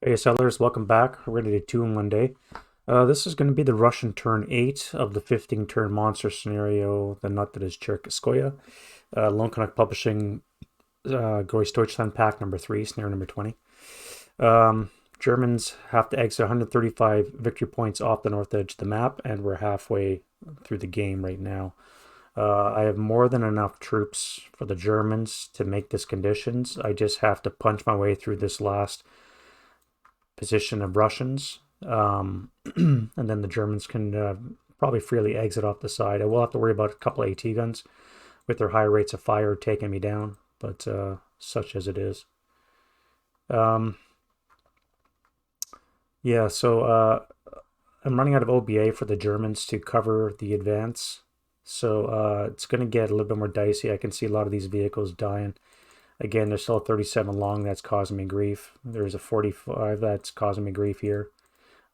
Hey sellers, welcome back. We're going to do two in one day. This is going to be the Russian turn 8 of the 15 turn monster scenario, the nut that is Cherkasskoye. Lone Canuck Publishing, Grossdeutschland pack number 3, scenario number 20. Germans have to exit 135 victory points off the north edge of the map, and we're halfway through the game right now. I have more than enough troops for the Germans to make this conditions. I just have to punch my way through this last position of Russians, and then the Germans can probably freely exit off the side. I will have to worry about a couple of AT guns with their high rates of fire taking me down, but such as it is. Yeah, so I'm running out of OBA for the Germans to cover the advance, so it's going to get a little bit more dicey. I can see a lot of these vehicles dying. Again, there's still a 37 long that's causing me grief. There's a 45 that's causing me grief here.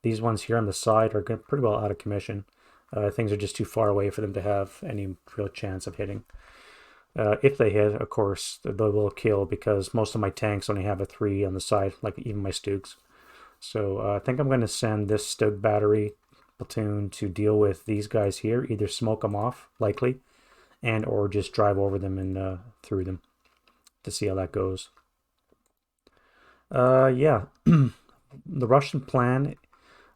These ones here on the side are pretty well out of commission. Things are just too far away for them to have any real chance of hitting. If they hit, of course, they will kill because most of my tanks only have a 3 on the side, like even my Stugs. So I think I'm going to send this Stug battery platoon to deal with these guys here, either smoke them off, likely, and or just drive over them and through them to see how that goes. Yeah, the Russian plan.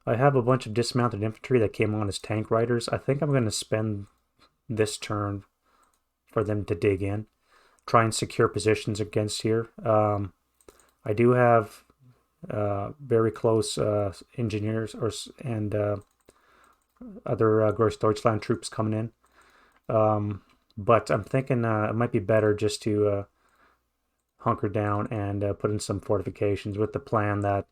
I have a bunch of dismounted infantry that came on as tank riders. I think I'm going to spend this turn for them to dig in, try and secure positions against here. I do have very close engineers and other Grossdeutschland troops coming in. But I'm thinking it might be better just to hunker down and put in some fortifications with the plan that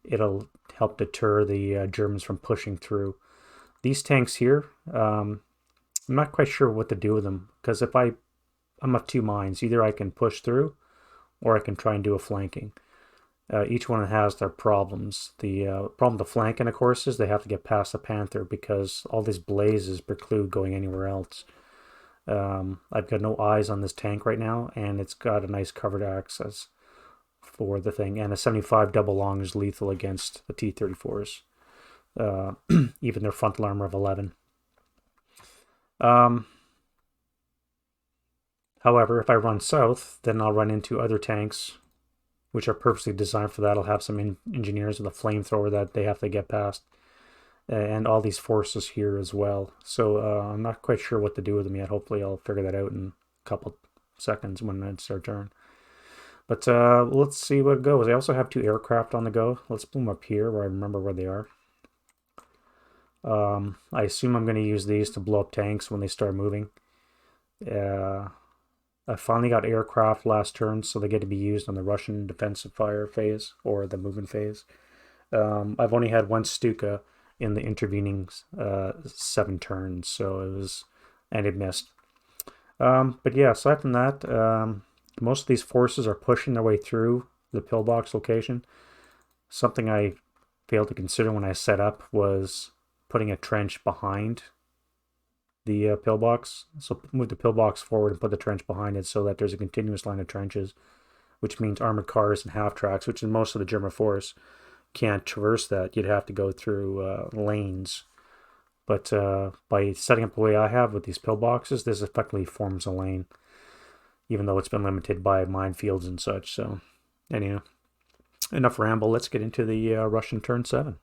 it'll help deter the Germans from pushing through. These tanks here, I'm not quite sure what to do with them because I'm of two minds. Either I can push through or I can try and do a flanking. Each one has their problems. The problem with the flanking, of course, is they have to get past the Panther because all these blazes preclude going anywhere else. I've got no eyes on this tank right now, and it's got a nice covered access for the thing. And a 75 double long is lethal against the T-34s, even their frontal armor of 11. However, if I run south, then I'll run into other tanks, which are purposely designed for that. I'll have some engineers with a flamethrower that they have to get past, and all these forces here as well. So I'm not quite sure what to do with them yet. Hopefully I'll figure that out in a couple seconds when it's their turn. But let's see what goes. I also have 2 aircraft on the go. Let's boom up here where I remember where they are. I assume I'm going to use these to blow up tanks when they start moving. I finally got aircraft last turn, so they get to be used on the Russian defensive fire phase or the movement phase. I've only had 1 Stuka in the intervening 7 turns, so it missed. But yeah, aside from that, most of these forces are pushing their way through the pillbox location. Something I failed to consider when I set up was putting a trench behind the pillbox. So move the pillbox forward and put the trench behind it so that there's a continuous line of trenches, which means armored cars and half tracks, which in most of the German force can't traverse that. You'd have to go through lanes. But by setting up the way I have with these pillboxes, this effectively forms a lane, even though it's been limited by minefields and such. So, anyhow, enough ramble. Let's get into the Russian turn 7.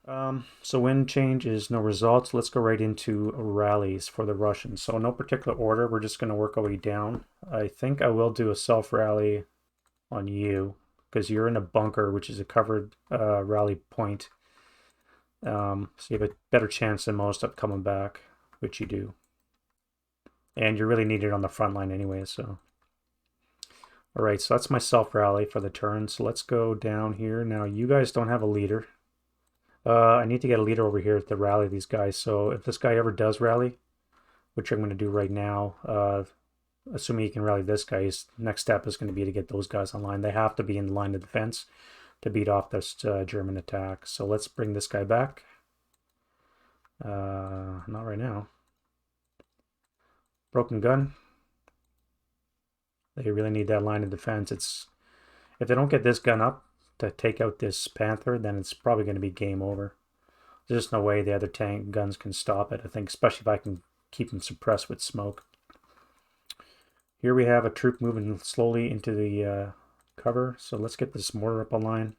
So wind change is no results. Let's go right into rallies for the Russians. So no particular order. We're just going to work our way down. I think I will do a self rally on you because you're in a bunker, which is a covered rally point. So you have a better chance than most of coming back, which you do. And you're really needed on the front line anyway, so. All right, so that's my self-rally for the turn. So let's go down here. Now, you guys don't have a leader. I need to get a leader over here to rally these guys. So if this guy ever does rally, which I'm going to do right now, assuming he can rally this guy, his next step is going to be to get those guys online. They have to be in the line of defense to beat off this German attack. So let's bring this guy back. Not right now. Broken gun. They really need that line of defense. If they don't get this gun up, to take out this Panther, then it's probably going to be game over. There's just no way the other tank guns can stop it, I think, especially if I can keep them suppressed with smoke. Here we have a troop moving slowly into the cover, so let's get this mortar up online.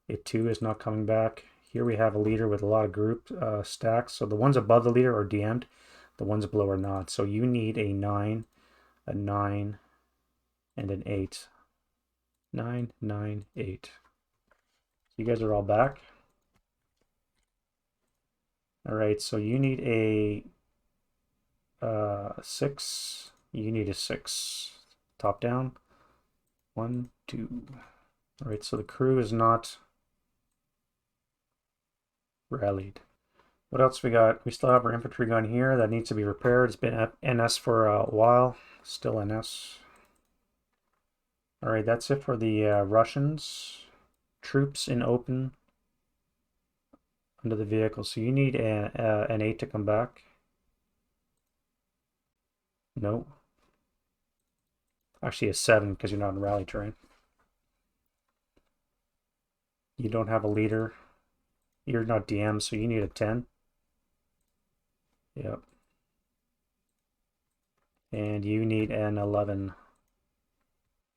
It too is not coming back. Here we have a leader with a lot of group stacks, so the ones above the leader are DM'd, the ones below are not. So you need a 9, a 9, and an 8. 9, 9, 8. You guys are all back. All right, so you need a 6. You need a 6. Top down. 1, 2. All right, so the crew is not rallied. What else we got? We still have our infantry gun here that needs to be repaired. It's been NS for a while. Still NS. All right, that's it for the Russians. Troops in open under the vehicle. So you need an 8 to come back. No. Actually a 7 because you're not in rally terrain. You don't have a leader. You're not DM, so you need a 10. Yep. And you need an 11.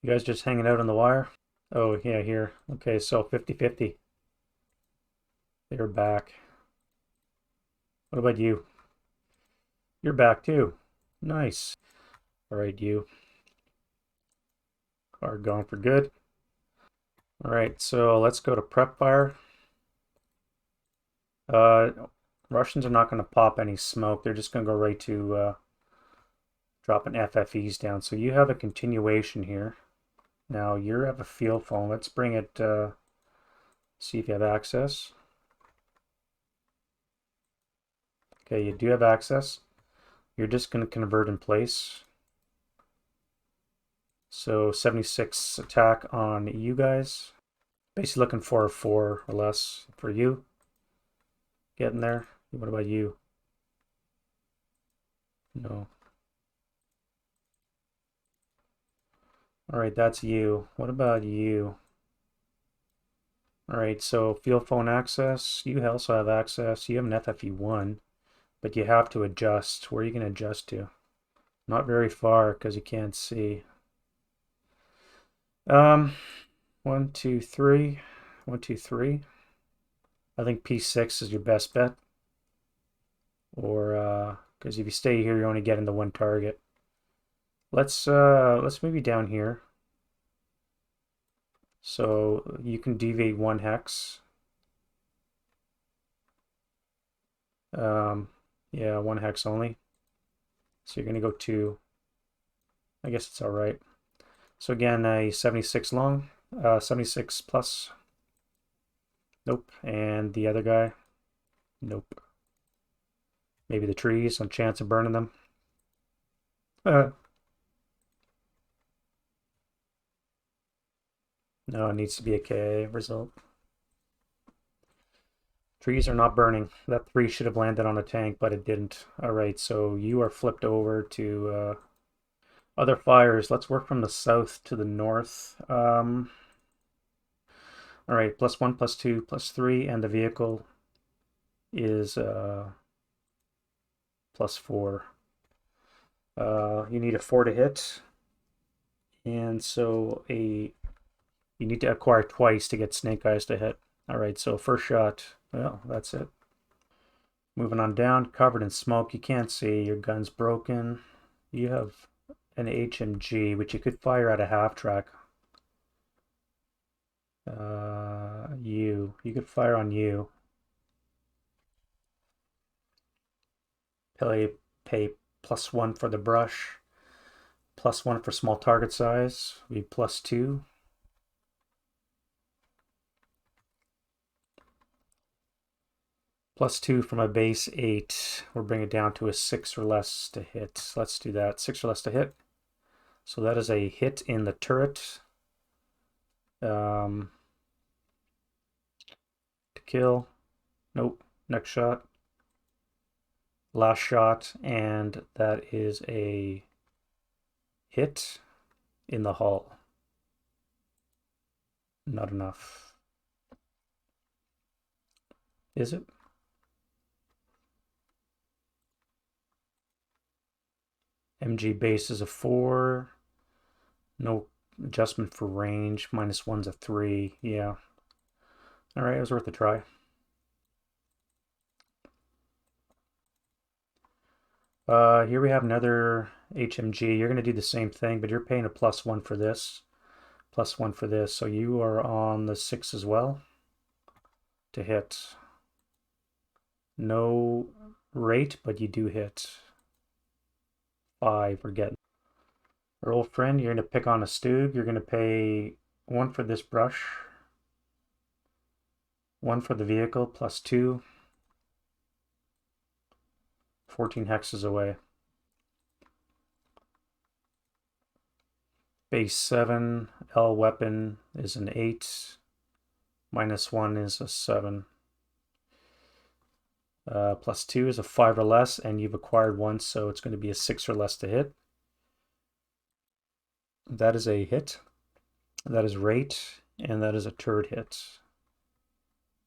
You guys just hanging out on the wire? Oh, yeah, here. Okay, so 50-50. They're back. What about you? You're back too. Nice. All right, you are gone for good. All right, so let's go to prep fire. Russians are not going to pop any smoke. They're just going to go right to dropping FFEs down. So you have a continuation here. Now you have a field phone. Let's bring it, see if you have access. Okay, you do have access. You're just going to convert in place. So 76 attack on you guys. Basically looking for a 4 or less for you. Getting there. What about you? No. All right, that's you. What about you? All right, so field phone access. You also have access. You have an FFE1, but you have to adjust. Where are you going to adjust to? Not very far because you can't see. 1, 2, 3. 1, 2, 3. I think P6 is your best bet. Or because if you stay here, you're only getting the one target. Let's move you down here. So you can deviate 1 hex. Yeah, 1 hex only. So you're gonna go 2. I guess it's all right. So again, a 76 long, 76 plus. Nope. And the other guy, nope. Maybe the trees, some chance of burning them. No, it needs to be a KA result. Trees are not burning. That 3 should have landed on a tank, but it didn't. All right, so you are flipped over to other fires. Let's work from the south to the north. All right, +1, +2, +3, and the vehicle is +4. You need a 4 to hit, and so you need to acquire twice to get Snake Eyes to hit. All right, so first shot. Well, that's it. Moving on down, covered in smoke. You can't see. Your gun's broken. You have an HMG, which you could fire at a half track. You could fire on you. Pay +1 for the brush, +1 for small target size. Be +2. +2 from a base 8. We'll bring it down to a 6 or less to hit. Let's do that. 6 or less to hit. So that is a hit in the turret. To kill. Nope. Next shot. Last shot, and that is a hit in the hull. Not enough. Is it? MG base is a 4. No adjustment for range. -1's a 3. Yeah. All right, it was worth a try. Here we have another HMG. You're going to do the same thing, but you're paying a +1 for this. +1 for this. So you are on the 6 as well to hit. No rate, but you do hit. 5 we're getting. Our old friend, you're going to pick on a Stug. You're going to pay 1 for this brush. 1 for the vehicle, +2. 14 hexes away. Base 7, L weapon is an 8. -1 is a 7. +2 is a 5 or less, and you've acquired 1, so it's going to be a 6 or less to hit. That is a hit. That is rate, and that is a turd hit,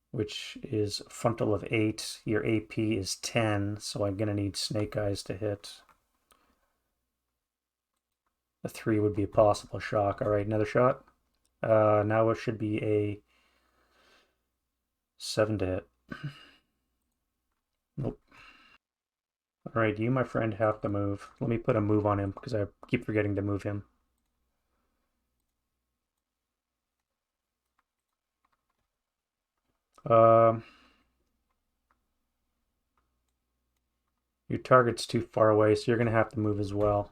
which is frontal of 8. Your AP is 10, so I'm going to need Snake Eyes to hit. A 3 would be a possible shock. All right, another shot. Now it should be a 7 to hit. Nope. All right, you, my friend, have to move. Let me put a move on him because I keep forgetting to move him. Your target's too far away, so you're going to have to move as well.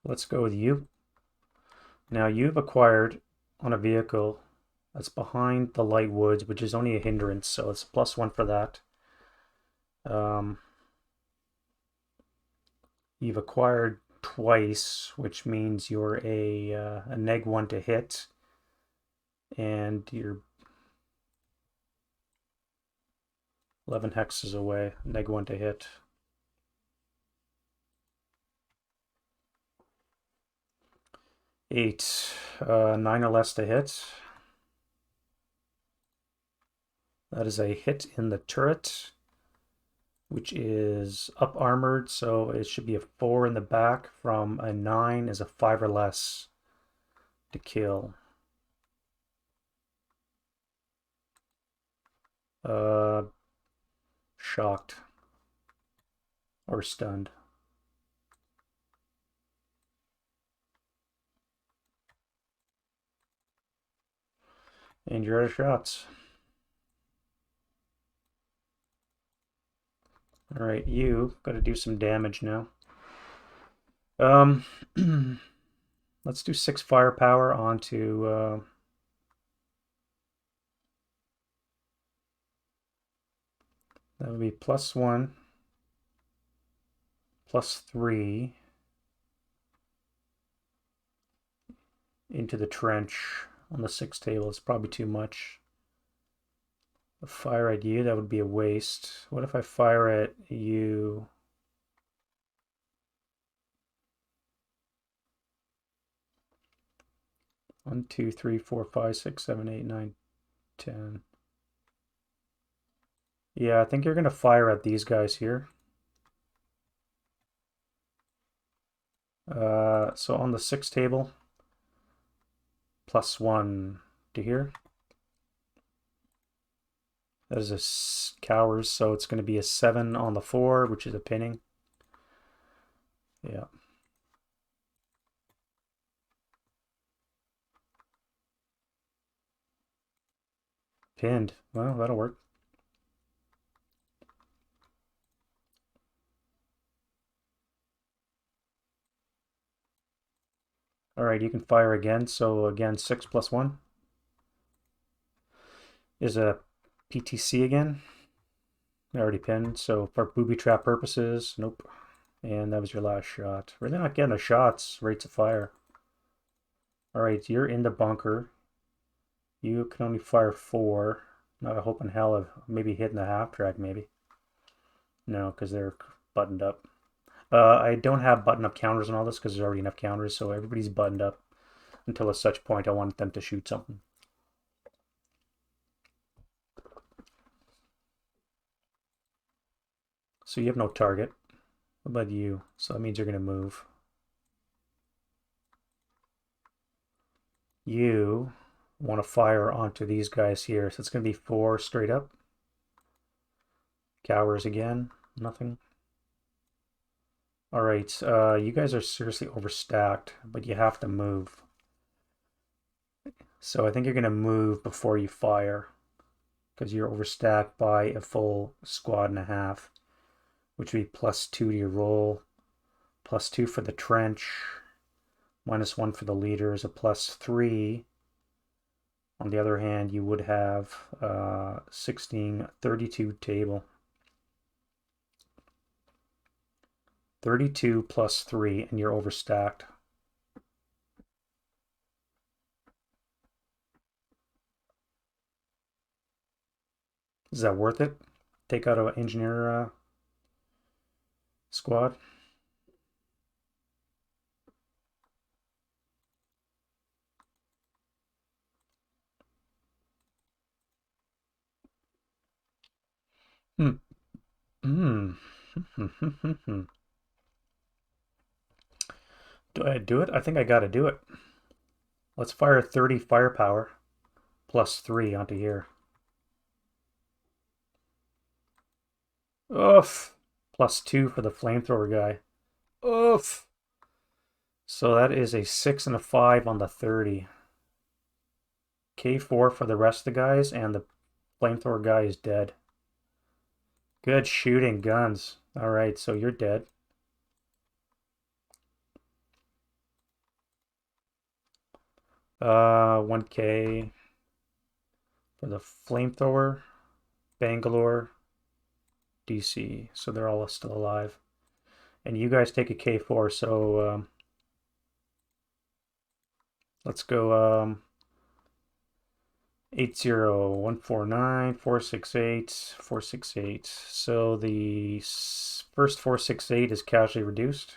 Let's go with you. Now you've acquired on a vehicle that's behind the light woods, which is only a hindrance, so it's +1 for that. You've acquired twice, which means you're a -1 to hit, and you're 11 hexes away, -1 to hit. Eight, 9 or less to hit. That is a hit in the turret, which is up armored, so it should be a 4 in the back from a 9 is a 5 or less to kill. Shocked or stunned. And you're out of shots. All right, you got to do some damage now. Let's do 6 firepower onto that would be +1, +3 into the trench on the 6 table. It's probably too much. A fire at you, that would be a waste. What if I fire at you? One, 2, 3, 4, 5, 6, 7, 8, 9, 10. Yeah, I think you're gonna fire at these guys here. So on the 6 table, +1 to here. That is a cowers, so it's going to be a 7 on the 4, which is a pinning. Yeah. Pinned. Well, that'll work. All right, you can fire again. So again, 6 + 1 is a PTC again. I already pinned. So for booby trap purposes, nope. And that was your last shot. Really not getting the shots. Rates of fire. All right, you're in the bunker. You can only fire 4. Not a hope in hell of maybe hitting the half track, maybe. No, because they're buttoned up. I don't have button-up counters on all this because there's already enough counters, so everybody's buttoned up until at such point I want them to shoot something. So you have no target. What about you? So that means you're going to move. You want to fire onto these guys here. So it's going to be 4 straight up. Cowers again. Nothing. All right. You guys are seriously overstacked, but you have to move. So I think you're going to move before you fire because you're overstacked by a full squad and a half, which would be +2 to your roll, +2 for the trench, -1 for the leaders, a +3. On the other hand, you would have 16, 32 table. 32 +3, and you're overstacked. Is that worth it? Take out an engineer squad? Hmm. Hmm. Do I do it? I think I got to do it. Let's fire 30 firepower +3 onto here. Oof. +2 for the flamethrower guy. Oof. So that is a 6 and a 5 on the 30. K4 for the rest of the guys, and the flamethrower guy is dead. Good shooting, guns. All right, so you're dead. Uh, 1K for the flamethrower, Bangalore, DC. So they're all still alive. And you guys take a K4, so let's go 80149 468 468. So the first 468 is casually reduced.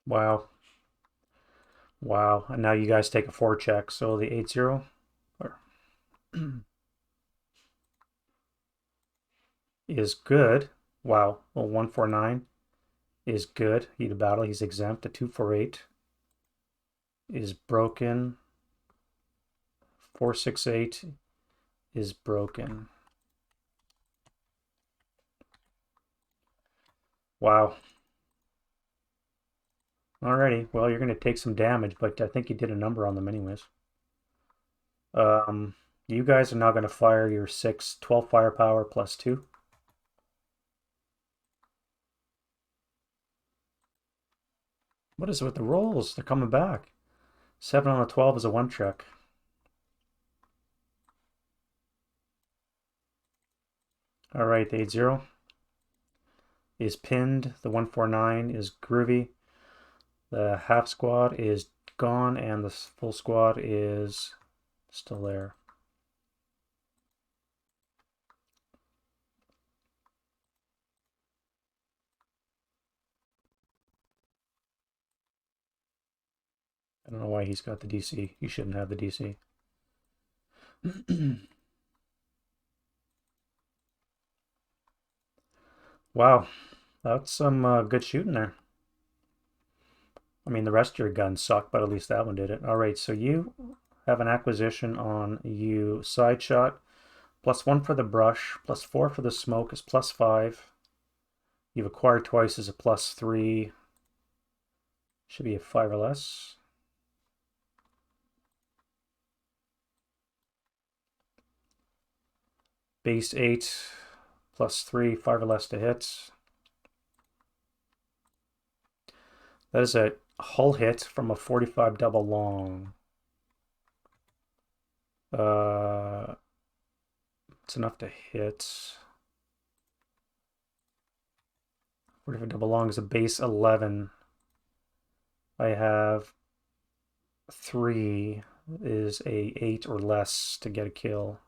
Wow. Wow. And now you guys take a 4 check. So the 80 is good. Wow. Well, 149 is good. Heat of battle. He's exempt. A 248 is broken. 468 is broken. Wow. Alrighty. Well, you're going to take some damage, but I think you did a number on them anyways. Um, you guys are now going to fire your 12 firepower +2. What is it with the rolls? They're coming back. 7 on a 12 is a 1 check. All right, the 80 is pinned. The 149 is groovy. The half squad is gone, and the full squad is still there. I don't know why he's got the DC. He shouldn't have the DC. Wow, that's some good shooting there. I mean, the rest of your guns suck, but at least that one did it. All right, so you have an acquisition on you. Side shot, +1 for the brush, +4 for the smoke is +5. You've acquired twice is a +3. Should be a 5 or less. Base 8, +3, 5 or less to hit. That is a hull hit from a 45 double long. It's enough to hit. What if it belongs to base 11? I have 3 is a 8 or less to get a kill.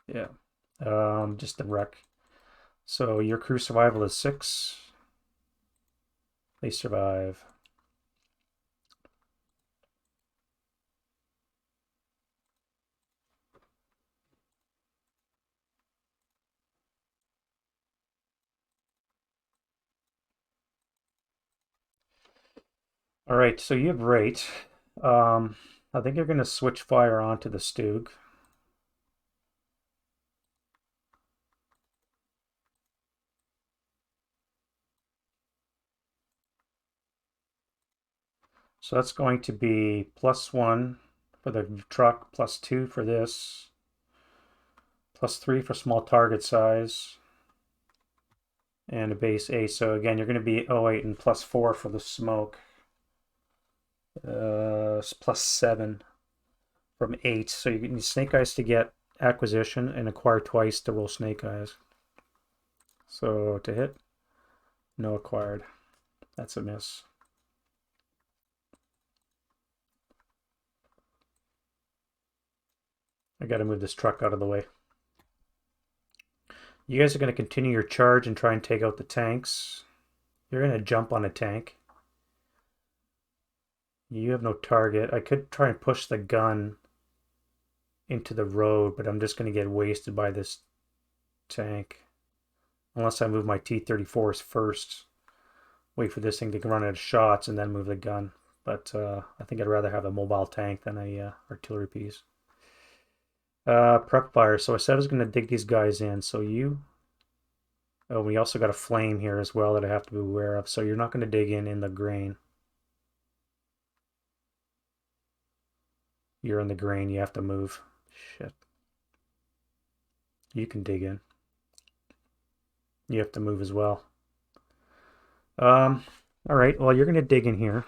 Yeah. Just a wreck. So your crew survival is 6. They survive. All right, so you have rate. I think you're going to switch fire onto the Stug. So that's going to be +1 for the truck, +2 for this, +3 for small target size, and a base 8. So again, you're going to be 08 and +4 for the smoke. +7 from 8. So you need snake eyes to get acquisition and acquire twice to roll snake eyes. So to hit, no acquired. That's a miss. I gotta move this truck out of the way. You guys are gonna continue your charge and try and take out the tanks. You're gonna jump on a tank. You have no target. I could try and push the gun into the road, but I'm just gonna get wasted by this tank. Unless I move my T-34s first. Wait for this thing to run out of shots and then move the gun. But I think I'd rather have a mobile tank than a artillery piece. Prep fire. So I said I was going to dig these guys in. So you... Oh, we also got a flame here as well that I have to be aware of. So you're not going to dig in the grain. You're in the grain. You have to move. Shit. You can dig in. You have to move as well. All right. Well, you're going to dig in here.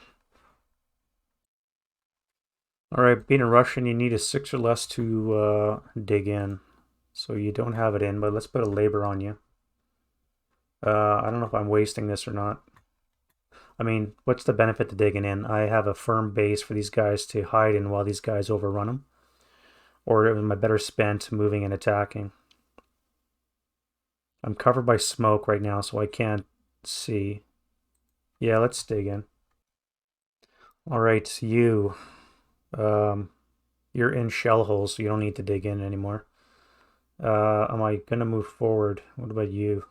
All right. Being a Russian, you need a 6 or less to dig in. So you don't have it in, but let's put a labor on you. I don't know if I'm wasting this or not. I mean, what's the benefit to digging in? I have a firm base for these guys to hide in while these guys overrun them. Or am I better spent moving and attacking? I'm covered by smoke right now, so I can't see. Yeah, let's dig in. All right, you. You're in shell holes, so you don't need to dig in anymore. Am I gonna move forward? What about you?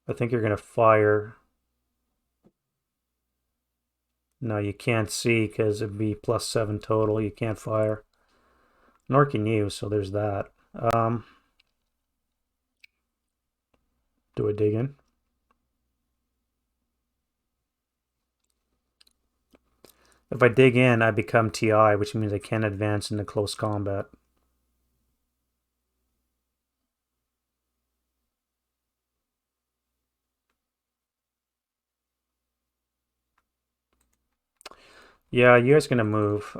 I think you're gonna fire. No, you can't see because it'd be +7 total. You can't fire. Nor can you, so there's that. Do I dig in? If I dig in, I become TI, which means I can't advance into close combat. Yeah, you guys gonna move.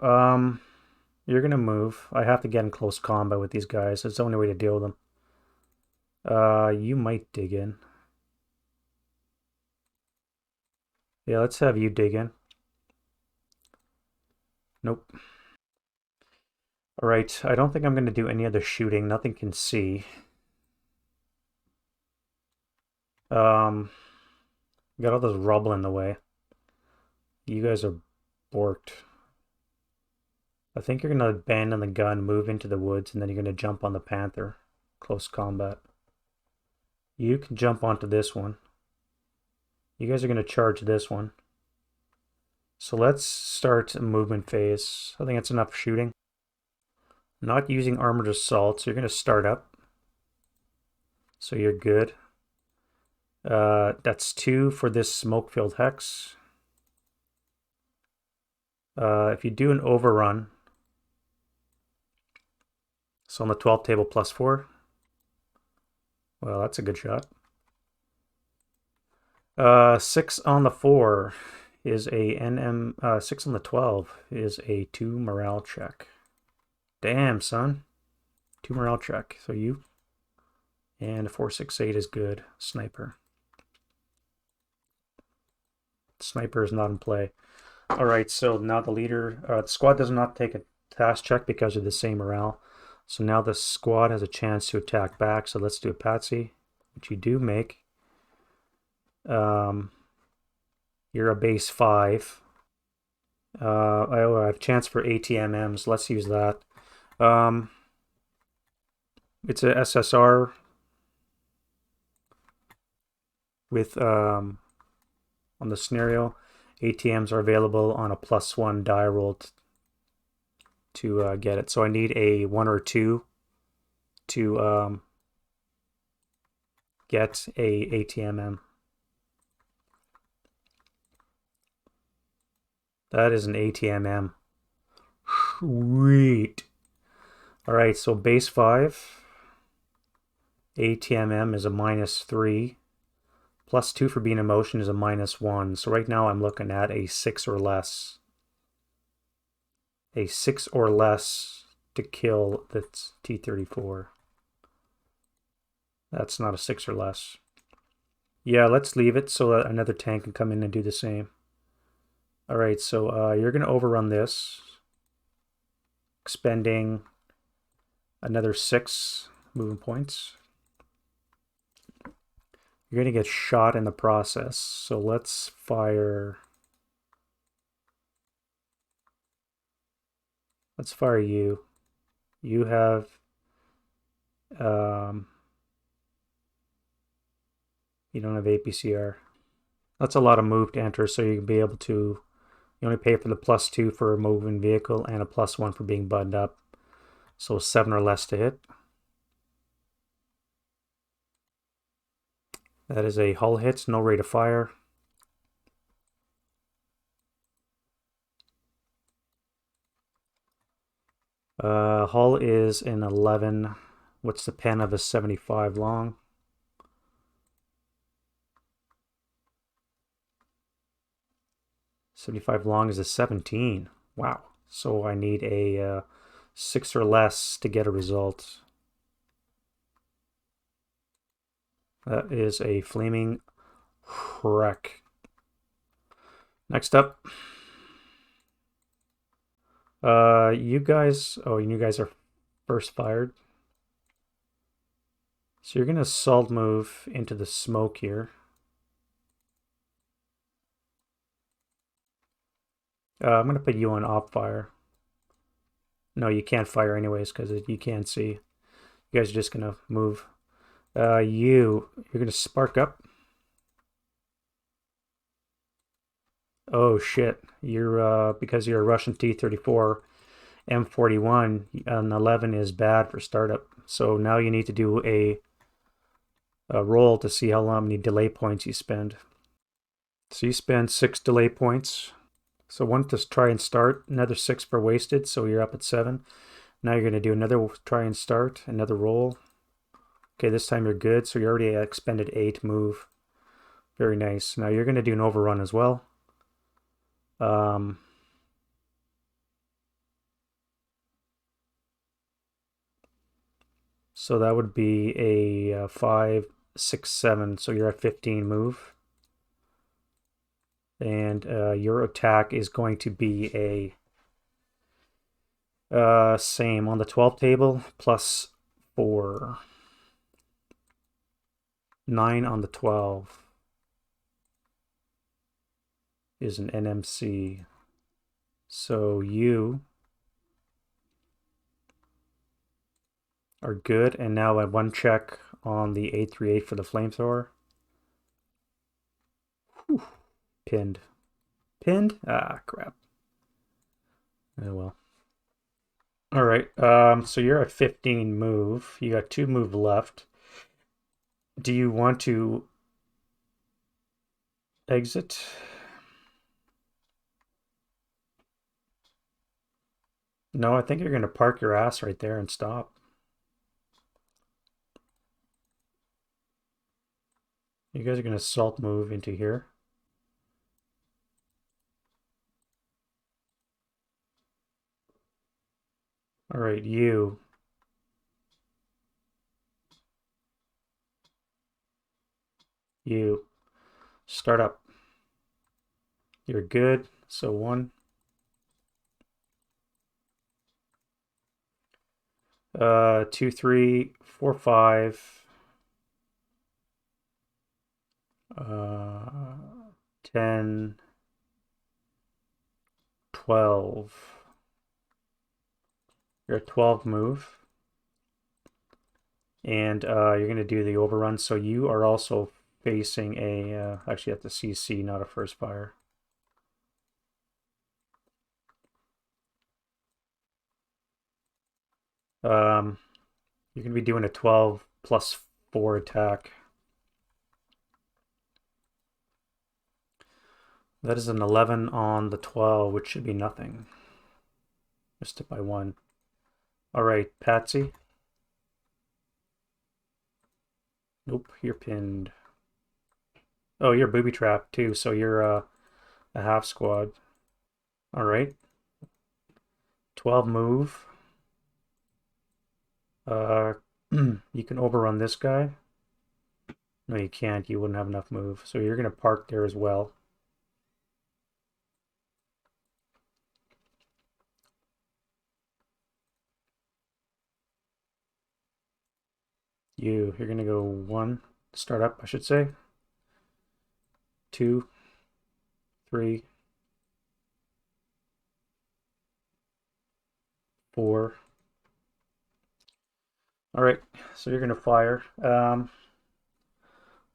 You're gonna move. I have to get in close combat with these guys. It's the only way to deal with them. You might dig in. Yeah, let's have you dig in. Nope. All right, I don't think I'm gonna do any other shooting. Nothing can see. Got all this rubble in the way. You guys are borked. I think you're gonna abandon the gun, move into the woods, and then you're gonna jump on the Panther. Close combat. You can jump onto this one. You guys are gonna charge this one. So let's start a movement phase. I think that's enough shooting. Not using armored assault, so you're gonna start up. So you're good. That's 2 for this smoke-filled hex. If you do an overrun, so on the 12 table +4. Well, that's a good shot. 6 on the 4 is a NM. 6 on the 12 is a 2 morale check. Damn, son. 2 morale check. So you. And a 468 is good. Sniper. Sniper is not in play. Alright, so now the leader, the squad does not take a task check because of the same morale. So now the squad has a chance to attack back. So let's do a patsy, which you do make. You're a base 5. I have chance for ATMMs. Let's use that. It's a SSR with on the scenario. ATMs are available on a +1 die roll to get it. So I need a 1 or 2 to get a ATMM. That is an ATMM. Sweet. Alright, so base 5. ATMM is a -3. +2 for being in motion is a -1. So right now I'm looking at a 6 or less. A 6 or less to kill the T-34. That's not a 6 or less. Yeah, let's leave it so that another tank can come in and do the same. Alright, so you're going to overrun this, expending another 6 movement points. You're going to get shot in the process, so let's fire... Let's fire you. You have... you don't have APCR. That's a lot of move to enter, so you can be able to... You only pay for the +2 for a moving vehicle and a +1 for being buttoned up. So 7 or less to hit. That is a hull hit, no rate of fire. Hull is an 11. What's the pen of a 75 long? .75 long is a 17. Wow. So I need a 6 or less to get a result. That is a flaming wreck. Next up. You guys... Oh, you guys are first fired. So you're going to assault move into the smoke here. I'm going to put you on op fire. No, you can't fire anyways because you can't see. You guys are just going to move. You're going to spark up. Oh shit. You're because you're a Russian T-34 M41, an 11 is bad for startup. So now you need to do a roll to see how many delay points you spend. So you spend 6 delay points. So 1 to try and start, another 6 for wasted, so you're up at 7. Now you're going to do another try and start, another roll. Okay, this time you're good, so you already expended 8 move. Very nice. Now you're going to do an overrun as well. So that would be a 5, 6, 7. So you're at 15 move. And your attack is going to be a same on the 12 table, +4. 9 on the 12 is an NMC. So you are good, and now at 1 check on the 838 for the flamethrower. Whew. Pinned. Pinned? Ah, crap. Oh well. Alright, so you're at 15 move. You got 2 move left. Do you want to exit? No, I think you're going to park your ass right there and stop. You guys are going to assault move into here. All right, you. You start up. You're good. So 1, 2, 3, 4, 5, 10, 12. You're at 12 move. And you're going to do the overrun. So you are also facing a, actually at the CC, not a first fire. You're going to be doing a 12 plus 4 attack. That is an 11 on the 12, which should be nothing. Missed it by 1. All right, Patsy. Nope, you're pinned. Oh, you're booby trapped too, so you're a half squad. All right. 12 move. You can overrun this guy. No, you can't. You wouldn't have enough move. So you're going to park there as well. You're going to go 1, start up, I should say. 2, 3, 4. All right, so you're going to fire.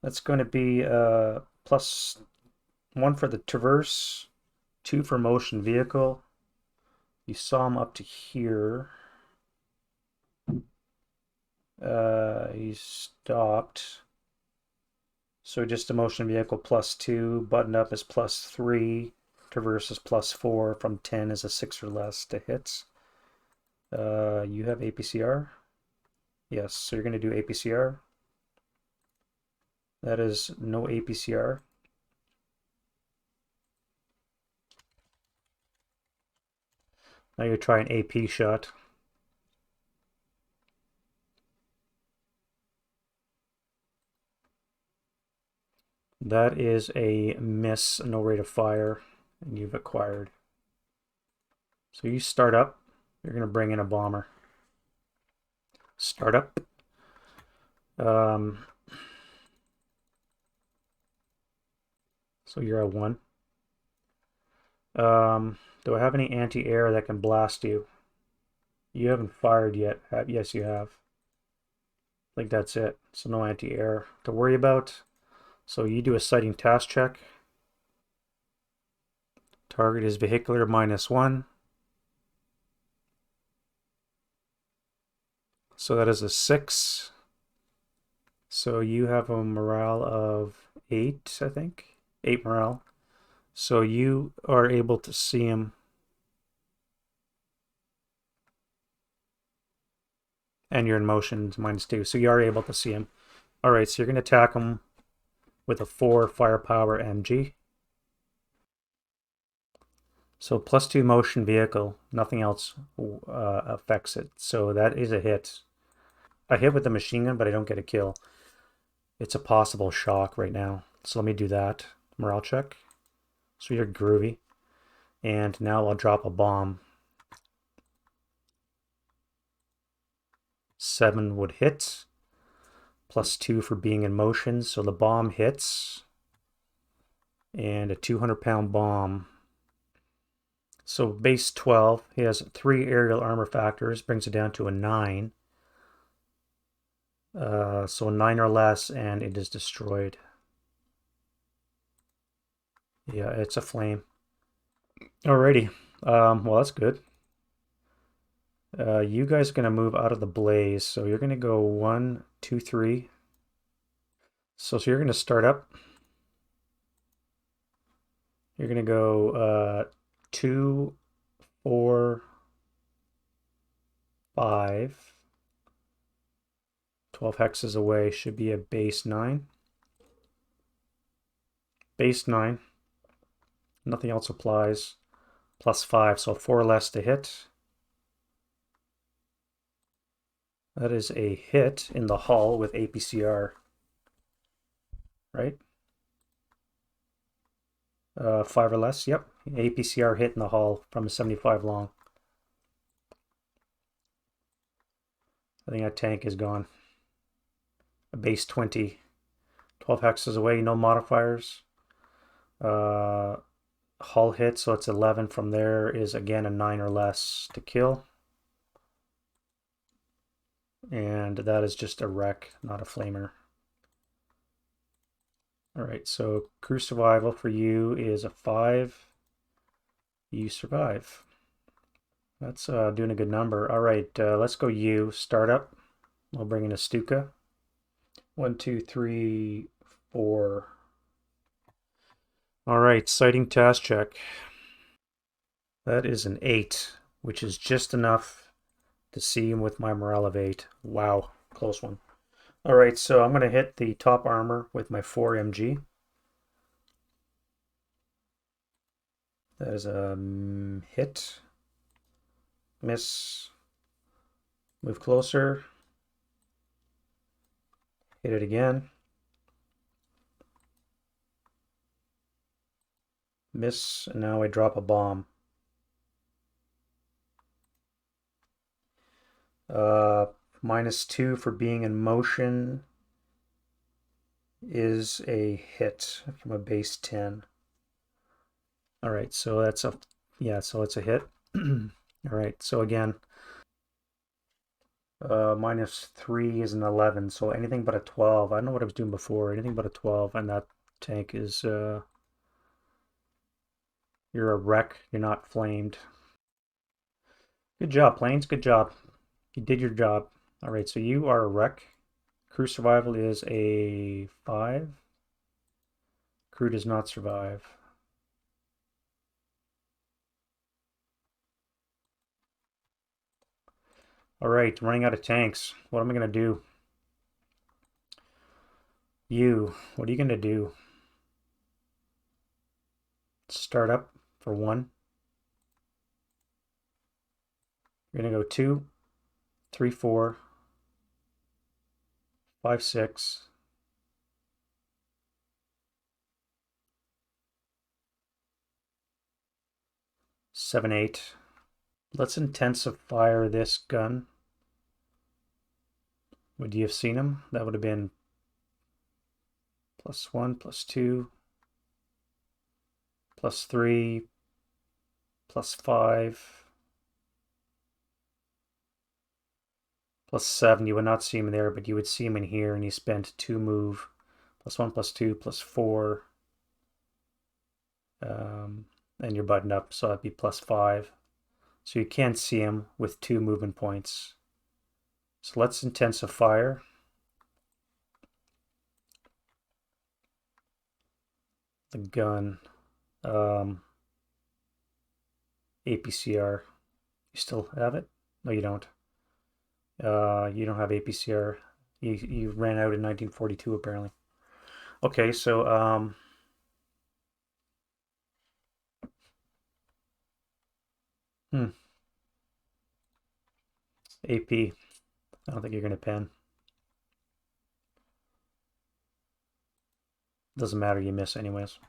That's going to be +1 for the traverse, 2 for motion vehicle. You saw him up to here. He stopped. So just a motion vehicle +2, button up is +3, traverse is +4, from 10 is a 6 or less to hits. You have APCR? Yes, so you're going to do APCR. That is no APCR. Now you try an AP shot. That is a miss, no rate of fire, and you've acquired. So you start up. You're going to bring in a bomber. Start up. So you're at 1. Do I have any anti-air that can blast you? You haven't fired yet. Yes, you have. I think that's it. So no anti-air to worry about. So you do a sighting task check. Target is vehicular -1. So that is a 6. So you have a morale of 8, I think. 8 morale. So you are able to see him. And you're in motion -2. So you are able to see him. All right, so you're going to attack him with a 4 firepower MG. So +2 motion vehicle. Nothing else affects it. So that is a hit. I hit with the machine gun, but I don't get a kill. It's a possible shock right now. So let me do that. Morale check. So you're groovy. And now I'll drop a bomb. 7 would hit. +2 for being in motion. So the bomb hits. And a 200-pound bomb. So base 12. He has 3 aerial armor factors. Brings it down to a 9. So 9 or less, and it is destroyed. Yeah, it's a flame. Alrighty. Well, that's good. You guys are going to move out of the blaze. So you're going to go 1, 2, 3. So you're going to start up. You're going to go 2, 4, 5. 12 hexes away should be a base 9. Base 9. Nothing else applies. +5, so 4 less to hit. That is a hit in the hull with APCR. right? 5 or less, yep. APCR hit in the hull from a 75 long. I think that tank is gone. A base 20. 12 hexes away, no modifiers. Hull hit, so it's 11 from there is again a 9 or less to kill. And that is just a wreck, not a flamer. All right, so crew survival for you is a 5. You survive. That's doing a good number. All right, let's go U. Startup. I'll bring in a Stuka. 1, 2, 3, 4. All right, sighting task check. That is an 8, which is just enough to see him with my morale of 8. Wow, close one. All right, so I'm going to hit the top armor with my 4 MG. That is a hit. Miss. Move closer. Hit it again. Miss, and now I drop a bomb. -2 for being in motion is a hit from a base 10. All right, so that's a, yeah, so it's a hit. All right, so again, -3 is an 11, so anything but a 12. I don't know what I was doing before. Anything but a 12, and that tank is, you're a wreck. You're not flamed. Good job, planes. Good job. You did your job. All right, so you are a wreck. Crew survival is a 5. Crew does not survive. All right, I'm running out of tanks. What am I going to do? You, what are you going to do? Start up for 1. You're going to go 2, 3, 4, 5, 6. 7, 8. Let's intensify this gun. Would you have seen him? That would have been +1, +2, +3, +5, +7. You would not see him there, but you would see him in here, and he spent 2 move. +1, +2, +4. And you're buttoned up, so that'd be +5. So you can't see him with 2 movement points. So let's intensify the gun. APCR. You still have it? No, you don't. You don't have APCR. You ran out in 1942 apparently. Okay, so AP. I don't think you're gonna pen. Doesn't matter, you miss anyways.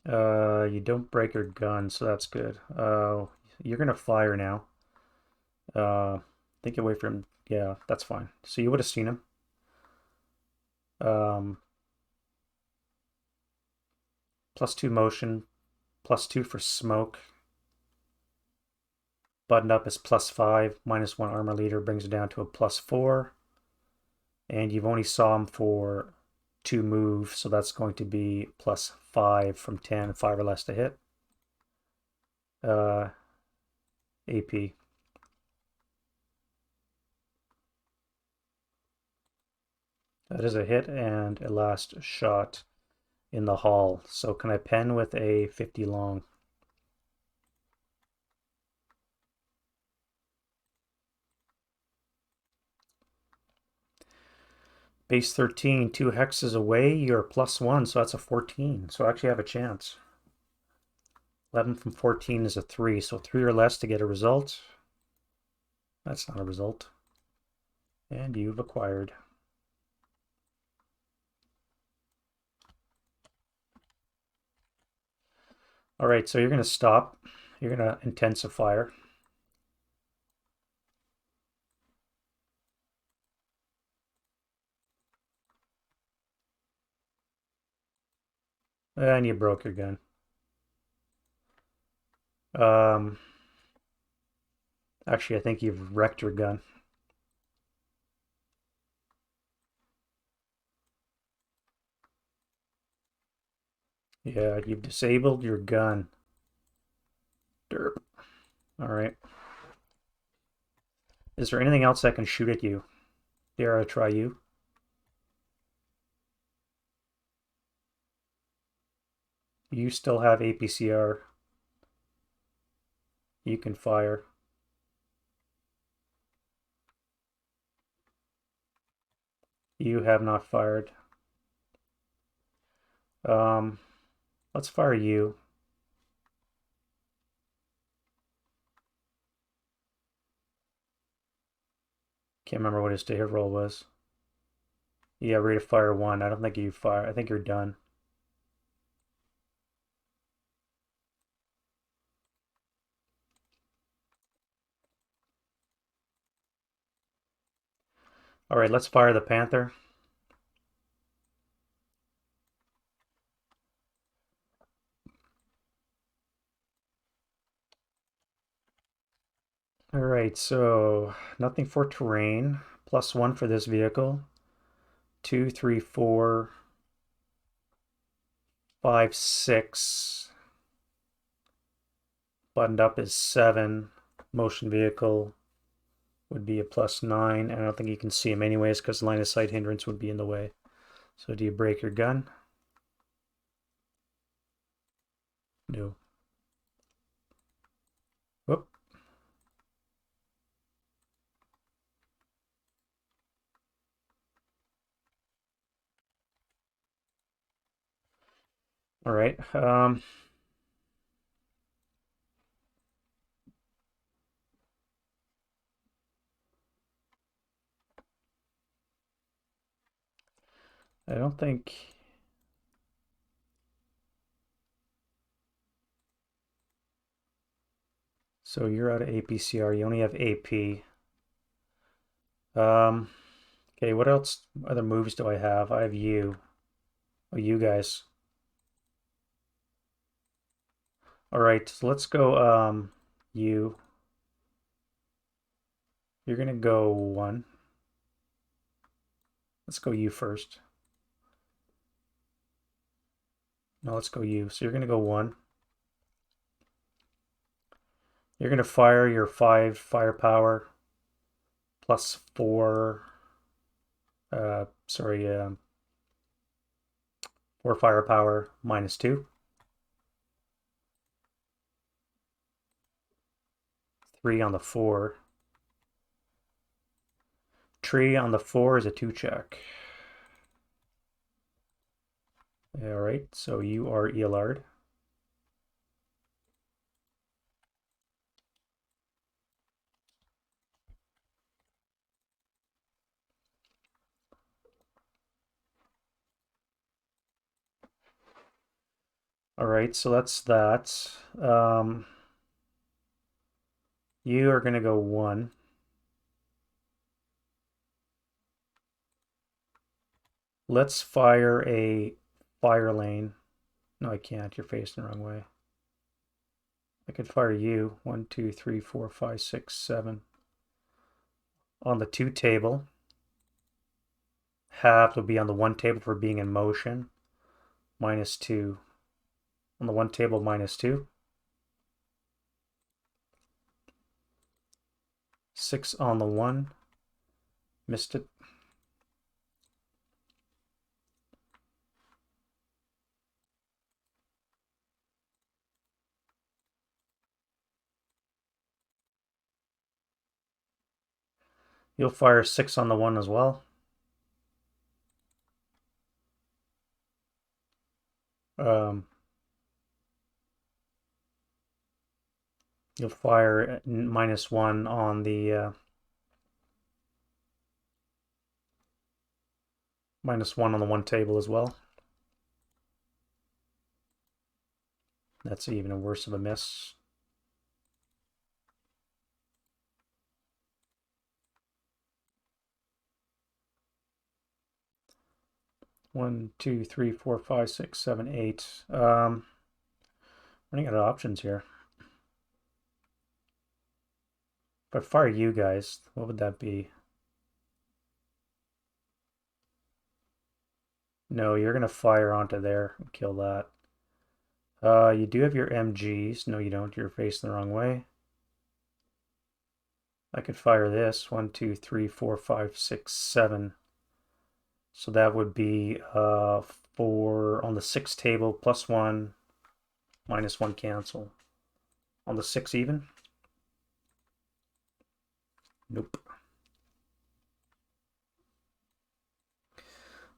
You don't break your gun, so that's good. You're gonna fire now. Think away from, yeah, that's fine. So you would have seen him. +2 motion, +2 for smoke. Buttoned up is +5, -1 armor leader brings it down to a +4. And you've only saw him for 2 move, so that's going to be +5 from 10, 5 or less to hit. AP. That is a hit and a last shot in the hull. So can I pen with a 50 long? Base 13, 2 hexes away, you're +1, so that's a 14. So I actually have a chance. 11 from 14 is a 3, so 3 or less to get a result. That's not a result. And you've acquired. All right, so you're going to stop. You're going to intensifier. And you broke your gun. Actually, I think you've wrecked your gun. Yeah, you've disabled your gun. Derp. All right. Is there anything else I can shoot at you? Dare I try you? You still have APCR. You can fire. You have not fired. Let's fire you. Can't remember what his to hit roll was. Yeah, rate of fire 1. I don't think you fire. I think you're done. All right, let's fire the Panther. All right, so nothing for terrain. +1 for this vehicle. 2, 3, 4, 5, 6. Buttoned up is 7. Motion vehicle would be a +9. And I don't think you can see him anyways because line of sight hindrance would be in the way. So do you break your gun? No. Whoop. All right. I don't think. So you're out of APCR. You only have AP. Okay, what else? Other moves do I have? I have you. Oh, you guys. All right, so let's go. You. You're gonna go 1. Let's go you first. No, let's go you. So you're gonna go 1. You're gonna fire your 5 firepower +4. Sorry, 4 firepower -2. 3 on the 4. Tree on the 4 is a 2 check. All right, so you are ELR'd. All right, so that's that. You are going to go 1. Let's fire a fire lane. No, I can't. You're facing the wrong way. I could fire you. 1, 2, 3, 4, 5, 6, 7. On the 2 table. Half will be on the 1 table for being in motion. -2. On the 1 table, -2. 6 on the 1. Missed it. You'll fire 6 on the 1 as well. Um, You'll fire -1 on the -1 on the one table as well. That's even worse of a miss. One, two, three, four, five, six, seven, eight. Running out of options here. If I fire you guys, what would that be? No, you're gonna fire onto there and kill that. You do have your MGs. No, you don't. You're facing the wrong way. I could fire this. 1, 2, 3, 4, 5, 6, 7. So that would be 4 on the 6 table, +1, -1 cancel. On the 6 even? Nope.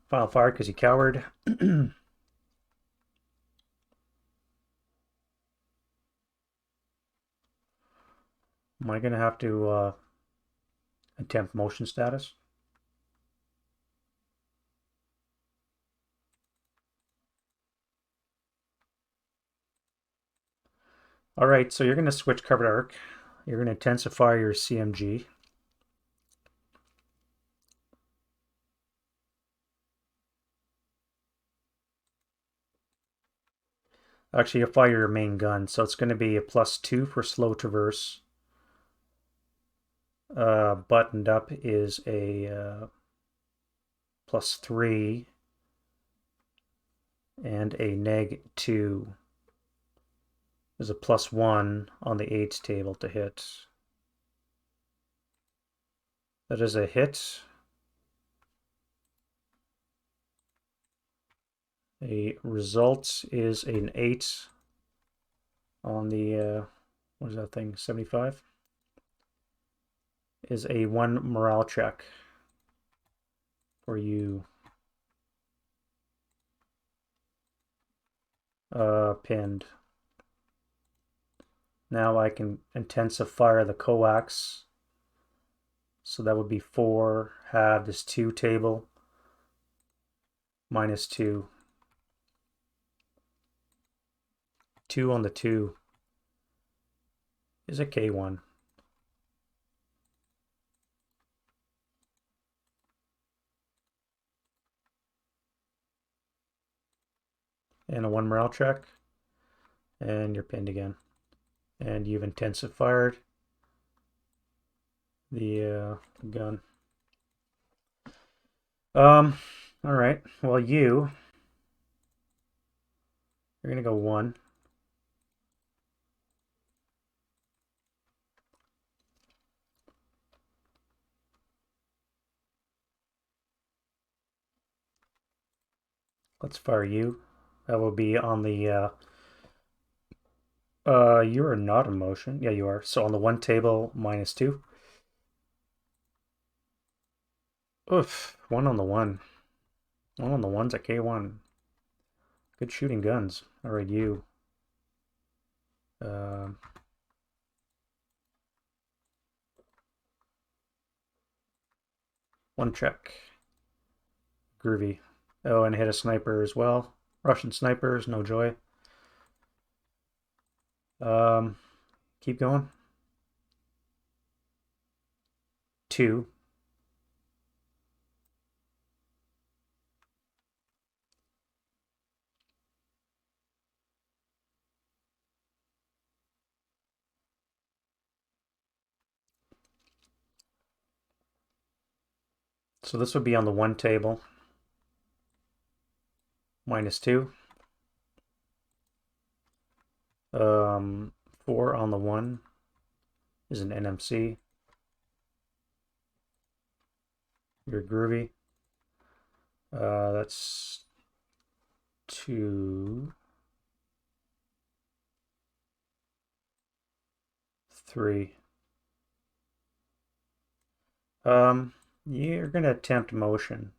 Final fire because you coward. Am I going to have to attempt motion status? All right, so you're going to switch covered arc. You're going to intensify your CMG. Actually, you fire your main gun, so it's going to be a +2 for slow traverse. Buttoned up is a +3 and a -2. There's a +1 on the 8 table to hit. That is a hit. A result is an 8 on the, what is that thing, 75? Is a 1 morale check for you. Pinned. Now I can intensify the coax. So that would be 4 halved is 2 table. -2. 2 on the 2 is a K1. And a 1 morale check. And you're pinned again. And you've intensified the gun. All right. Well, you're gonna go 1. Let's fire you. That will be on the you are not in motion. Yeah, you are. So on the 1 table, -2. Oof, 1 on the 1. 1 on the 1's at K1. Good shooting guns. All right, you. One check. Groovy. Oh, and hit a sniper as well. Russian snipers, no joy. Keep going. 2. So this would be on the 1 table. -2. 4 on the 1 is an NMC. You're groovy. That's 2, 3. You're gonna attempt motion.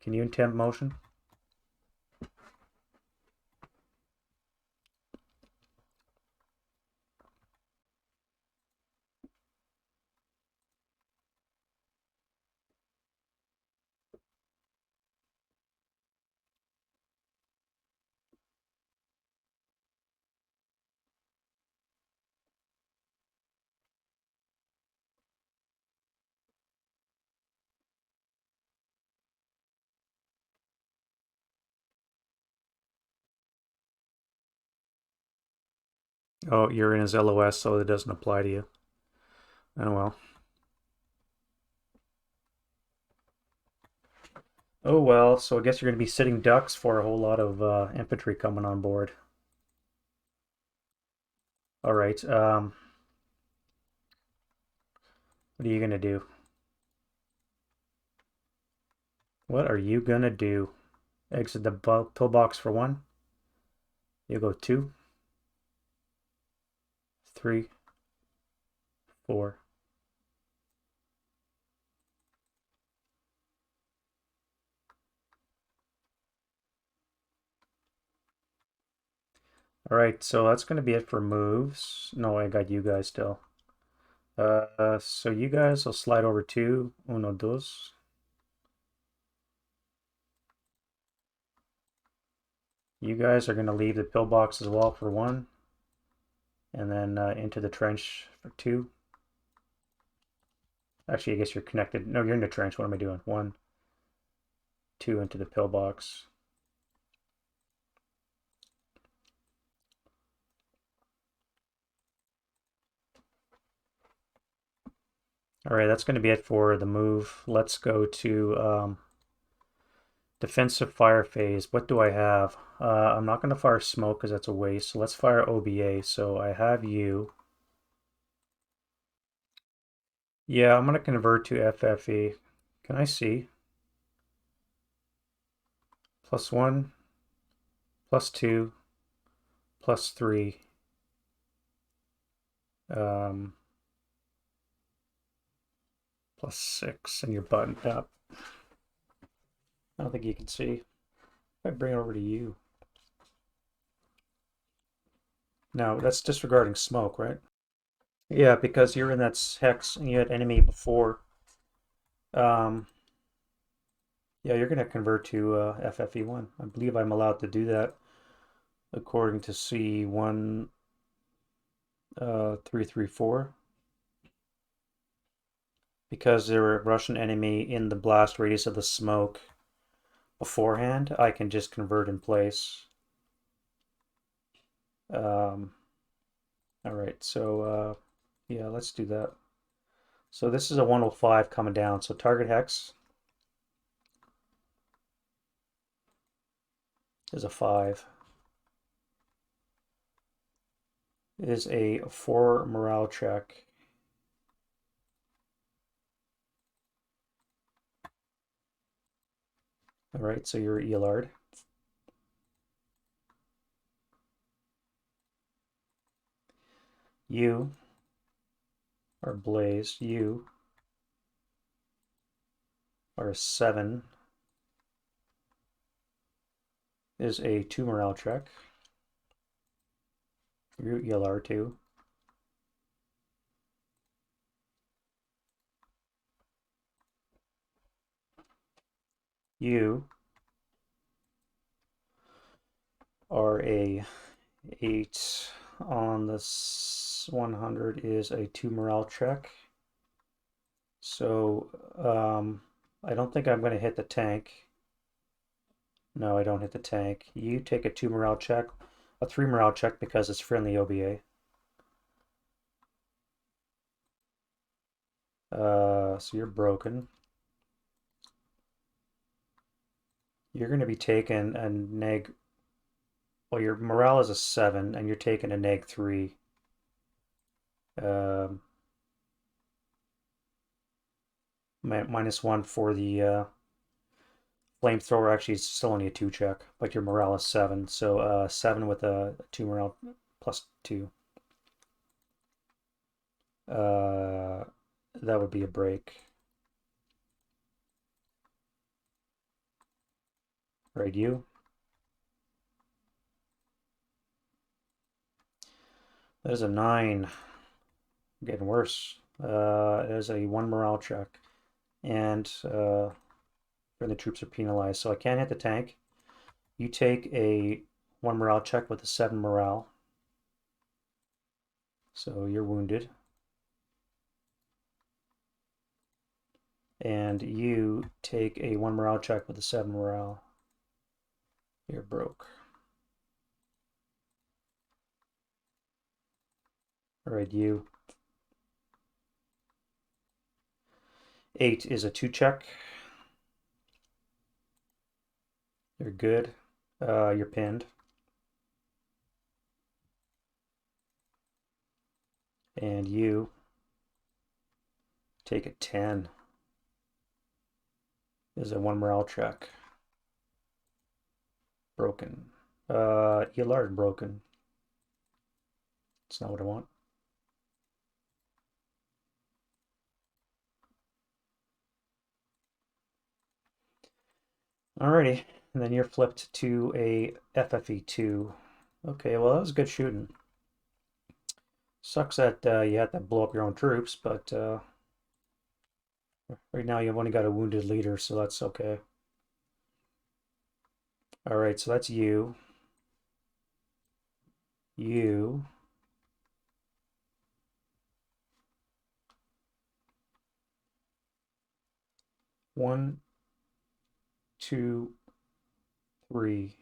Can you attempt motion? Oh, you're in his LOS, so it doesn't apply to you. Oh well. Oh well, so I guess you're going to be sitting ducks for a whole lot of infantry coming on board. All right. What are you going to do? What are you going to do? Exit the pillbox for one. You go 2, 3, 4. All right, so that's going to be it for moves. No, I got you guys still. So you guys will slide over 2, 1, 2. You guys are going to leave the pillbox as well for 1, and then into the trench for 2. Actually, I guess you're connected. No, you're in the trench. What am I doing? 1, 2 into the pillbox. All right, that's going to be it for the move. Let's go to defensive fire phase. What do I have? I'm not going to fire smoke because that's a waste. So let's fire OBA. So I have you. Yeah, I'm going to convert to FFE. Can I see? +1, +2, +3. Um, +6, and you're buttoned up. I don't think you can see. If I bring it over to you. No, that's disregarding smoke, right? Yeah, because you're in that hex and you had enemy before. Um, yeah, you're going to convert to FFE1. I believe I'm allowed to do that according to C1 334. Because there were a Russian enemy in the blast radius of the smoke beforehand, I can just convert in place. All right, so yeah, let's do that. So this is a 105 coming down. So target hex is a 5. Is a 4 morale check. All right, so you're Elard. You are Blaze. You are a 7. Is a 2 morale check. You're Elard too. You are a 8 on this 100 is a 2 morale check. So I don't think I'm going to hit the tank. No, I don't hit the tank. You take a 2 morale check, a 3 morale check because it's friendly OBA. So you're broken. You're going to be taking a neg. Well, your morale is a 7, and you're taking a neg 3. Um, -1 for the flamethrower. Actually, it's still only a 2 check, but your morale is 7. So 7 with a 2 morale +2. Uh, that would be a break. Right, you? That is a 9. Getting worse. It is a 1 morale check. And friendly troops are penalized. So I can't hit the tank. You take a 1 morale check with a 7 morale. So you're wounded. And you take a 1 morale check with a 7 morale. You're broke. All right, you. 8 is a 2 check. You're good. You're pinned. And you take a 10. Is a 1 morale check. Broken. Large broken. It's not what I want. Alrighty, and then you're flipped to a FFE2. Okay, well that was good shooting. Sucks that you had to blow up your own troops, but right now you've only got a wounded leader, so that's okay. Alright, so that's you. You. One, two, three.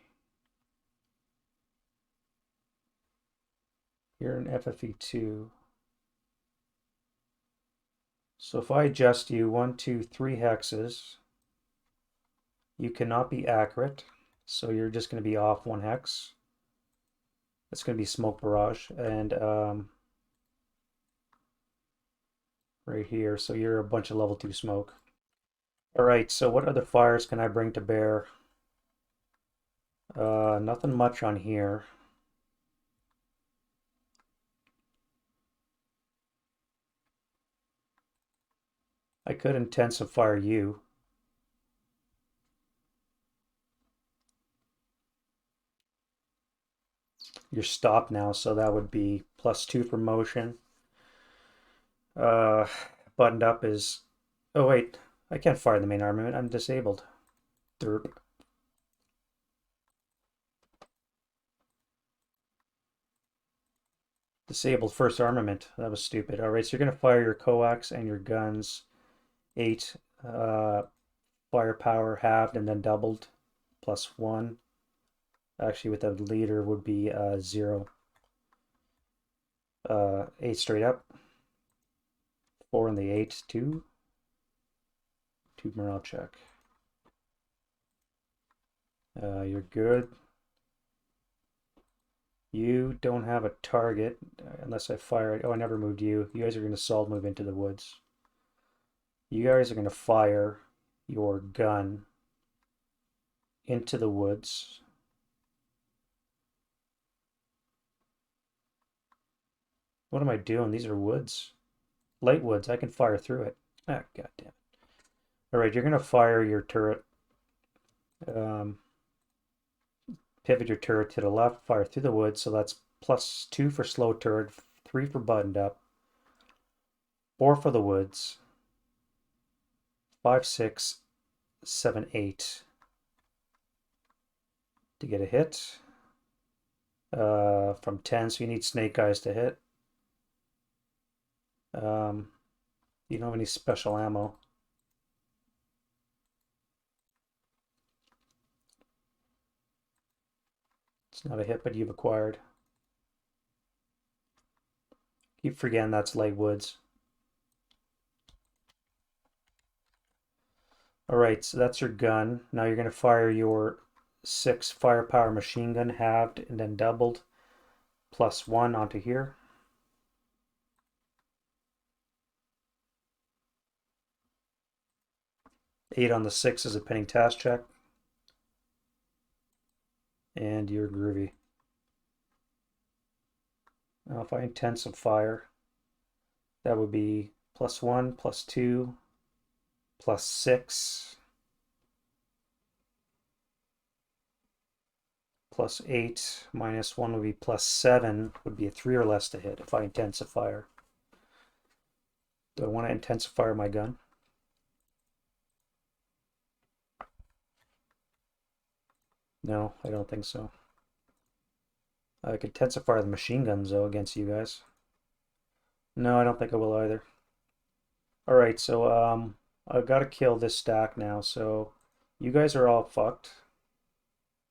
You're an FFE2. So if I adjust you 1, 2, 3 hexes, you cannot be accurate. So you're just going to be off 1 hex. That's going to be smoke barrage. And right here, so you're a bunch of level 2 smoke. Alright, so what other fires can I bring to bear? Nothing much on here. I could intensify you. You're stopped now, so that would be +2 for motion. Buttoned up is... Oh wait, I can't fire the main armament. I'm disabled. Derp. Disabled first armament. That was stupid. Alright, so you're going to fire your coax and your guns. 8 firepower halved and then doubled. +1. Actually, with the leader would be 0. 8 straight up. 4 in the 8. 2. 2 morale check. You're good. You don't have a target unless I fire it. Oh, I never moved you. You guys are going to solid move into the woods. You guys are going to fire your gun into the woods. What am I doing? These are woods. Light woods. I can fire through it. Ah, god damn it. Alright, you're going to fire your turret. Pivot your turret to the left, fire through the woods, so that's +2 for slow turret, 3 for buttoned up, 4 for the woods, 5, 6, 7, 8 to get a hit. From 10, so you need snake eyes to hit. You don't have any special ammo. It's not a hit, but you've acquired. Keep forgetting that's light woods. Alright, so that's your gun. Now you're going to fire your 6 firepower machine gun, halved and then doubled, +1 onto here. Eight on the 6 is a pinning task check. And you're groovy. Now if I intensify, that would be +1, +2, +6, +8, -1 would be +7, would be a 3 or less to hit if I intensify. Do I want to intensify my gun? No, I don't think so. I could intensify the machine guns though against you guys. No, I don't think I will either. Alright, so I've got to kill this stack now, so you guys are all fucked.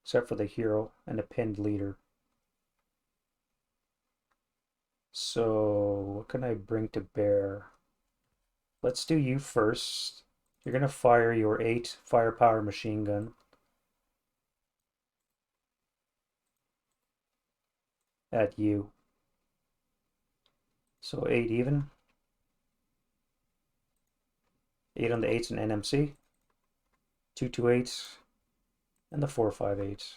Except for the hero and the pinned leader. So what can I bring to bear? Let's do you first. You're going to fire your 8 firepower machine gun at you. So 8 even. 8 on the 8's an NMC. 228 and the 458.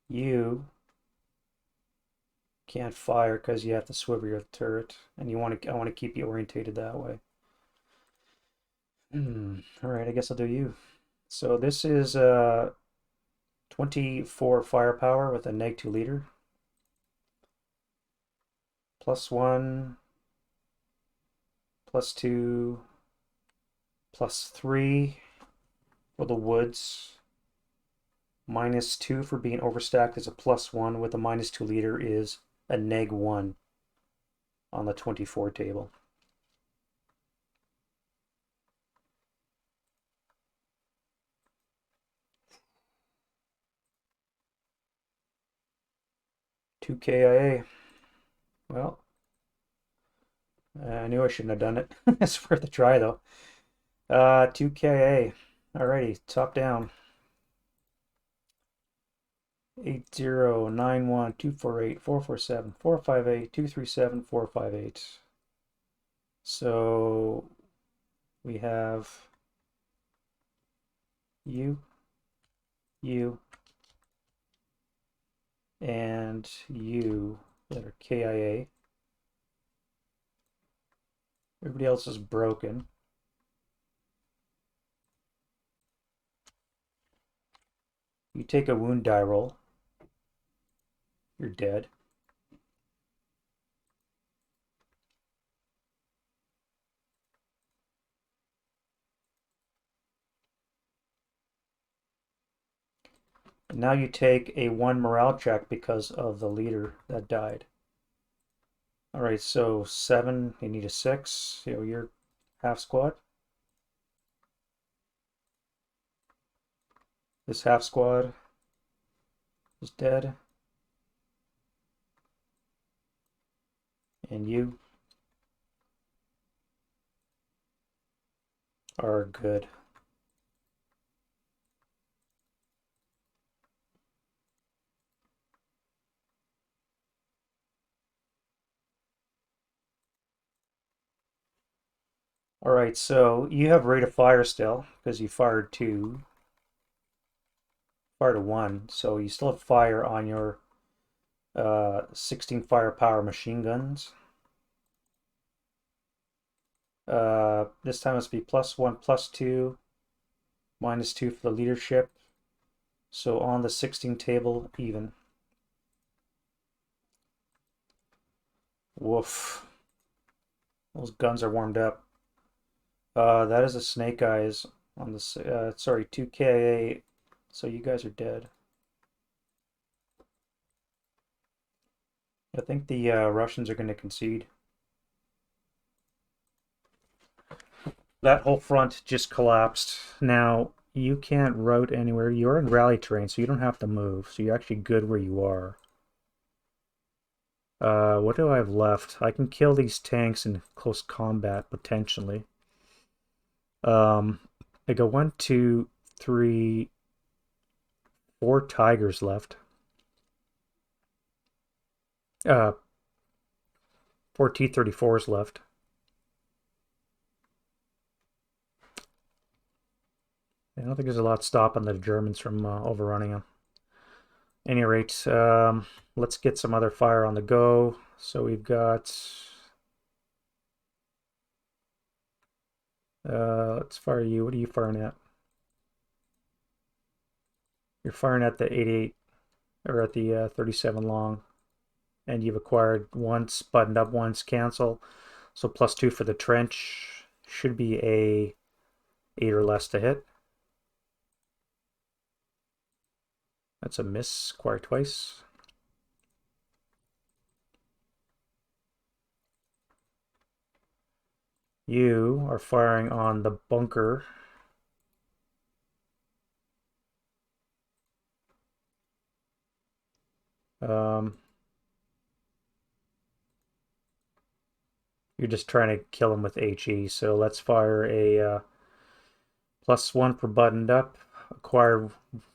You can't fire because you have to swivel your turret, and I want to keep you orientated that way. All right, I guess I'll do you. So this is 24 firepower with a -2 leader. +1, +2, +3 for the woods. -2 for being overstacked is a +1 with a -2 leader is a -1 on the 24 table. Two KIA. Well, I knew I shouldn't have done it. It's worth a try though. 2 KIA. Alrighty, top down. 8091248447458237458458. So we have you, and you that are KIA. Everybody else is broken. You take a wound die roll. You're dead. And now you take a 1 morale check because of the leader that died. All right, so 7, you need a 6. So you're half squad. This half squad is dead. And you are good. All right, so you have rate of fire still because you fired 2, fired a 1, so you still have fire on your 16 firepower machine guns. This time it's be +1, +2, -2 for the leadership. So on the 16 table, even. Woof. Those guns are warmed up. That is a Snake Eyes on the, sorry, 2 KIA. So you guys are dead. I think the Russians are going to concede. That whole front just collapsed. Now, you can't route anywhere. You're in rally terrain, so you don't have to move. So you're actually good where you are. What do I have left? I can kill these tanks in close combat, potentially. I go 1, 2, 3, 4 tigers left. 4 T-34s left. I don't think there's a lot stopping the Germans from overrunning them. At any rate, let's get some other fire on the go. So we've got... let's fire you. What are you firing at? You're firing at the 88, or at the 37 long. And you've acquired once, buttoned up once, cancel. So +2 for the trench. Should be a 8 or less to hit. That's a miss, acquire twice. You are firing on the bunker. You're just trying to kill him with HE, so let's fire a +1 for buttoned up, acquired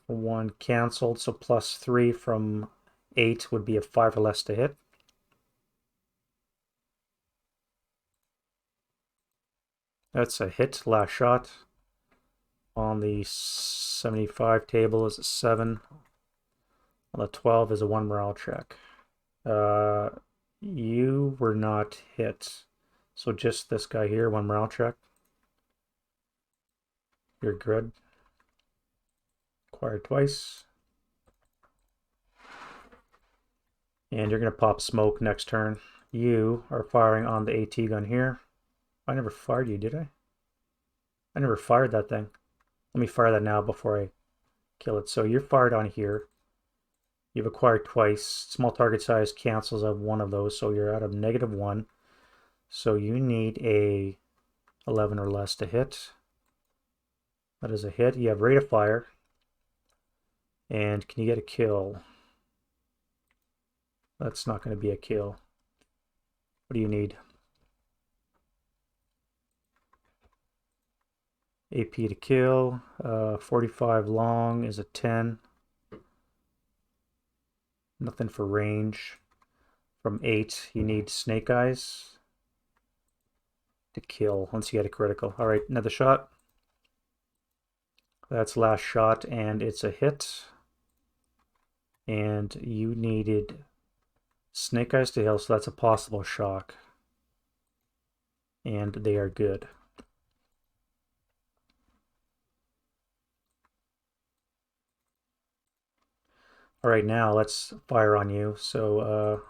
1 canceled, so +3 from 8 would be a 5 or less to hit. That's a hit, last shot. On the 75 table is a 7. On the 12 is a 1 morale check. You were not hit. So just this guy here, 1 morale check. You're good. Acquired twice. And you're going to pop smoke next turn. You are firing on the AT gun here. I never fired you, did I? I never fired that thing. Let me fire that now before I kill it. So you're fired on here. You've acquired twice. Small target size cancels out one of those, so you're out of -1. So you need a 11 or less to hit. That is a hit. You have rate of fire. And can you get a kill? That's not going to be a kill. What do you need? AP to kill. 45 long is a 10. Nothing for range. From 8, you need Snake Eyes to kill once you get a critical. All right, another shot. That's last shot, and it's a hit. And you needed Snake Eyes to heal, so that's a possible shock. And they are good. All right, now let's fire on you. So,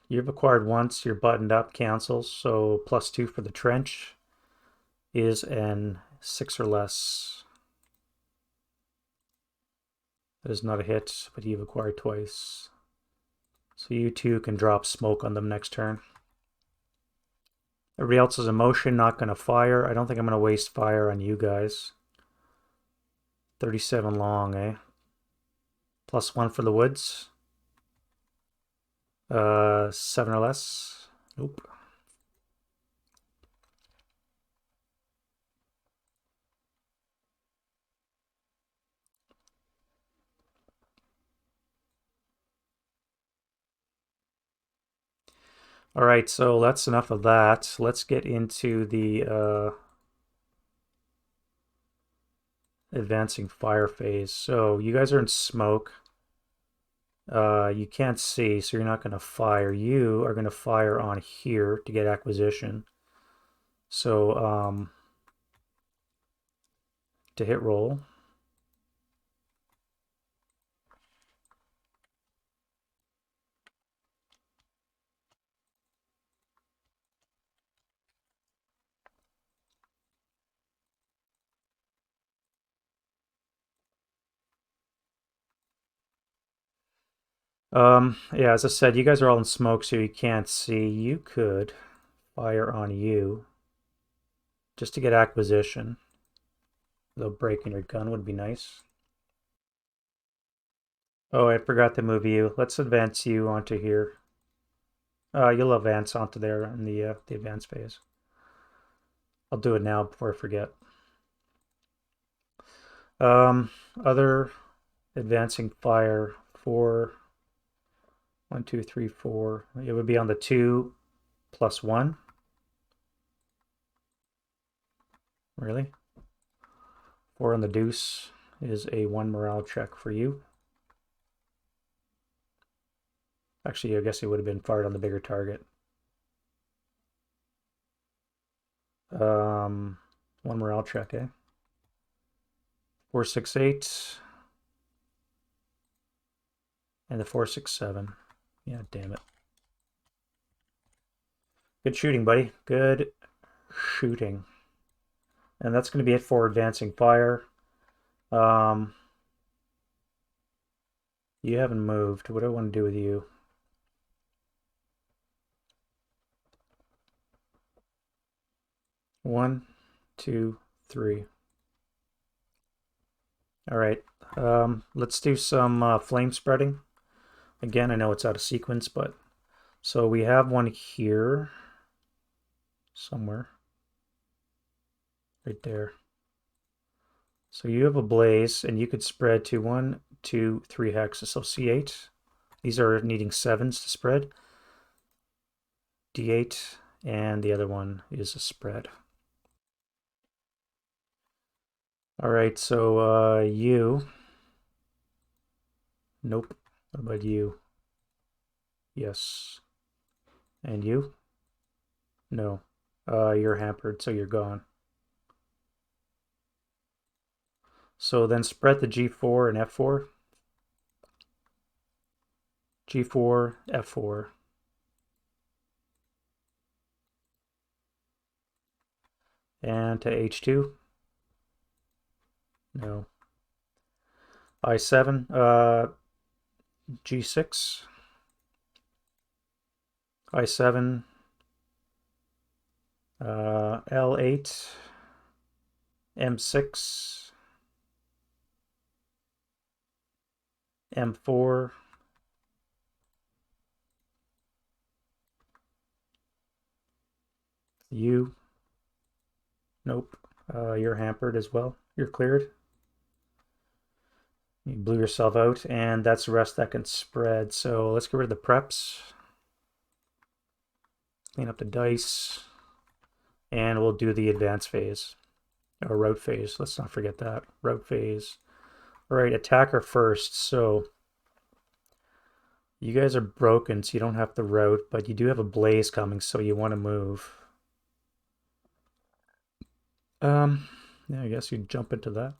you've acquired once, you're buttoned up, cancels, so +2 for the trench is an 6 or less. That is not a hit, but you've acquired twice. So you two can drop smoke on them next turn. Everybody else is in motion, not going to fire. I don't think I'm going to waste fire on you guys. 37 long, eh? +1 for the woods. 7 or less. Nope. All right, so that's enough of that. Let's get into the advancing fire phase. So you guys are in smoke. You can't see, so you're not going to fire. You are going to fire on here to get acquisition. So to hit roll. Yeah, as I said, you guys are all in smoke, so you can't see. You could fire on you just to get acquisition. Though breaking your gun would be nice. Oh, I forgot to move you. Let's advance you onto here. You'll advance onto there in the advance phase. I'll do it now before I forget. Other advancing fire for 1, 2, 3, 4. It would be on the 2 +1. Really? 4 on the deuce is a 1 morale check for you. Actually, I guess it would have been fired on the bigger target. 1 morale check, eh? 4, 6, 8. And the 4, 6, 7. Yeah, damn it. Good shooting, buddy. Good shooting. And that's going to be it for advancing fire. You haven't moved. What do I want to do with you? One, 2, 3. All right, let's do some flame spreading. Again, I know it's out of sequence, but so we have one here somewhere, right there. So you have a blaze, and you could spread to 1, 2, 3 hexes. So C8. These are needing 7s to spread. D8, and the other one is a spread. All right, so you. Nope. What about you? Yes. And you? No. You're hampered, so you're gone. So then spread the G4 and F4. G4, F4. And to H2? No. I7, G6. I7, L8, M6, M4, U. Nope. You're hampered as well. You're cleared. You blew yourself out, and that's the rest that can spread. So let's get rid of the preps. Clean up the dice. And we'll do the advance phase. Or route phase. Let's not forget that. Route phase. All right, attacker first. So you guys are broken, so you don't have the route, but you do have a blaze coming, so you want to move. Yeah, I guess you jump into that.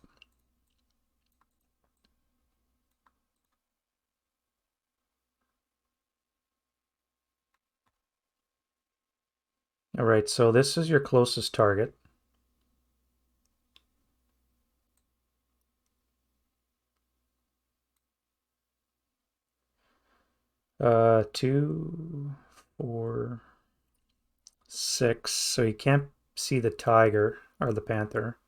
All right, so this is your closest target. Two, 4, 6. So you can't see the tiger or the panther.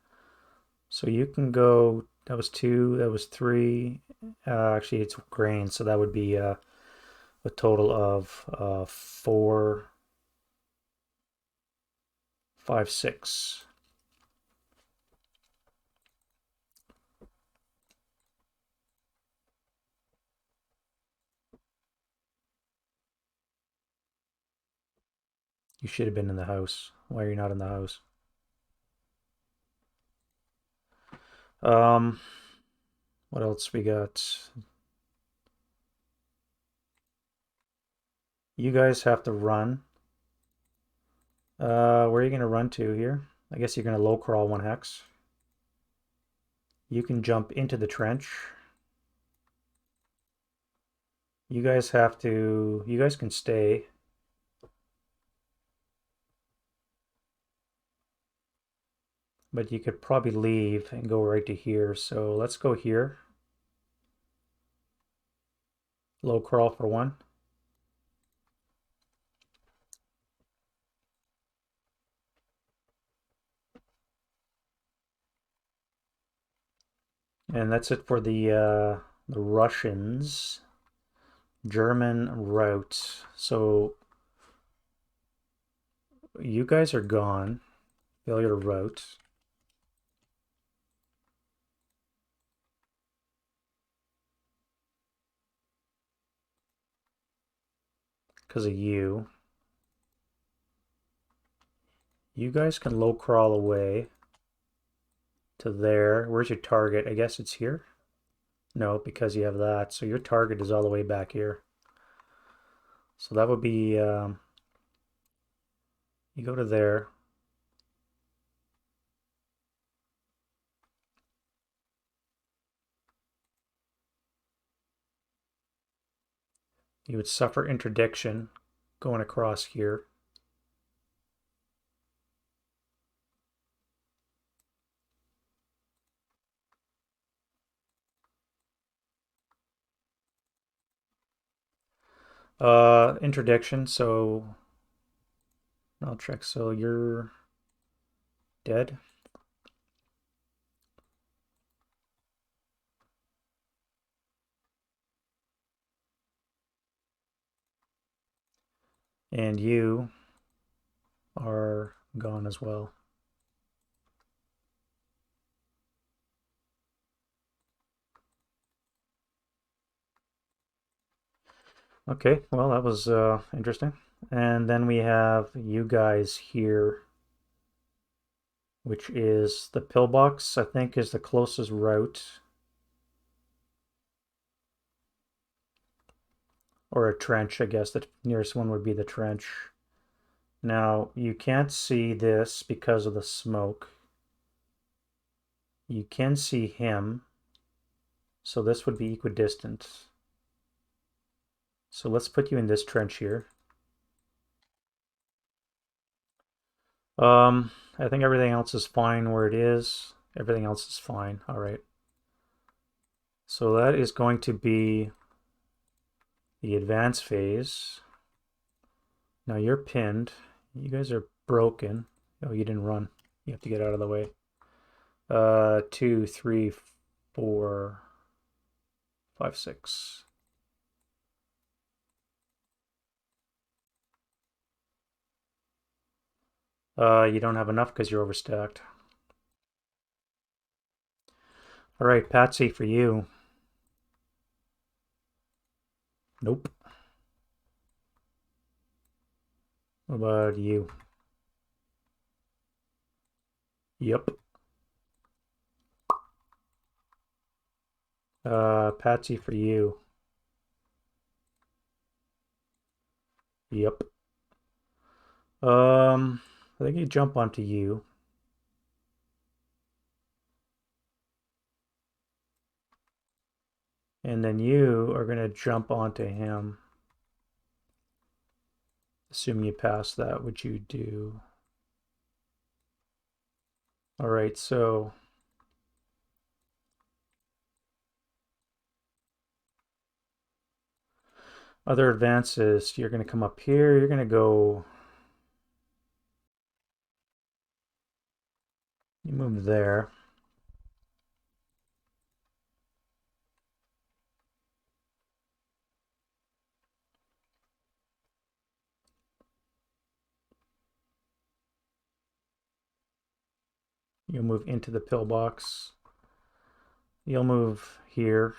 So you can go. That was 2. That was 3. Actually, it's grain, so that would be a total of 4, 5, 6. You should have been in the house. Why are you not in the house? Um, what else we got? You guys have to run. Where are you gonna run to here? I guess you're gonna low crawl 1 hex. You can jump into the trench. You guys have to. You guys can stay. But you could probably leave and go right to here. So let's go here. Low crawl for 1. And that's it for the Russians. German route. So you guys are gone. Failure to route. Because of you. You guys can low crawl away to there. Where's your target? I guess it's here. No, because you have that. So your target is all the way back here. So that would be, you go to there. You would suffer interdiction going across here. Interdiction, so I'll check. So you're dead. And you are gone as well. Okay, well, that was interesting. And then we have you guys here, which is the pillbox, I think, is the closest route. Or a trench, I guess. The nearest one would be the trench. Now, you can't see this because of the smoke. You can see him, so this would be equidistant. So let's put you in this trench here. I think everything else is fine where it is. Everything else is fine. All right. So that is going to be the advance phase. Now you're pinned. You guys are broken. Oh, you didn't run. You have to get out of the way. 2, 3, 4, 5, 6. You don't have enough because you're overstacked. All right, Patsy, for you. Nope. What about you? Yep. Patsy, for you. Yep. I think you jump onto you. And then you are going to jump onto him. Assuming you pass that, which you do. All right, so other advances, you're going to come up here. You're going to go. You move there. You'll move into the pillbox. You'll move here.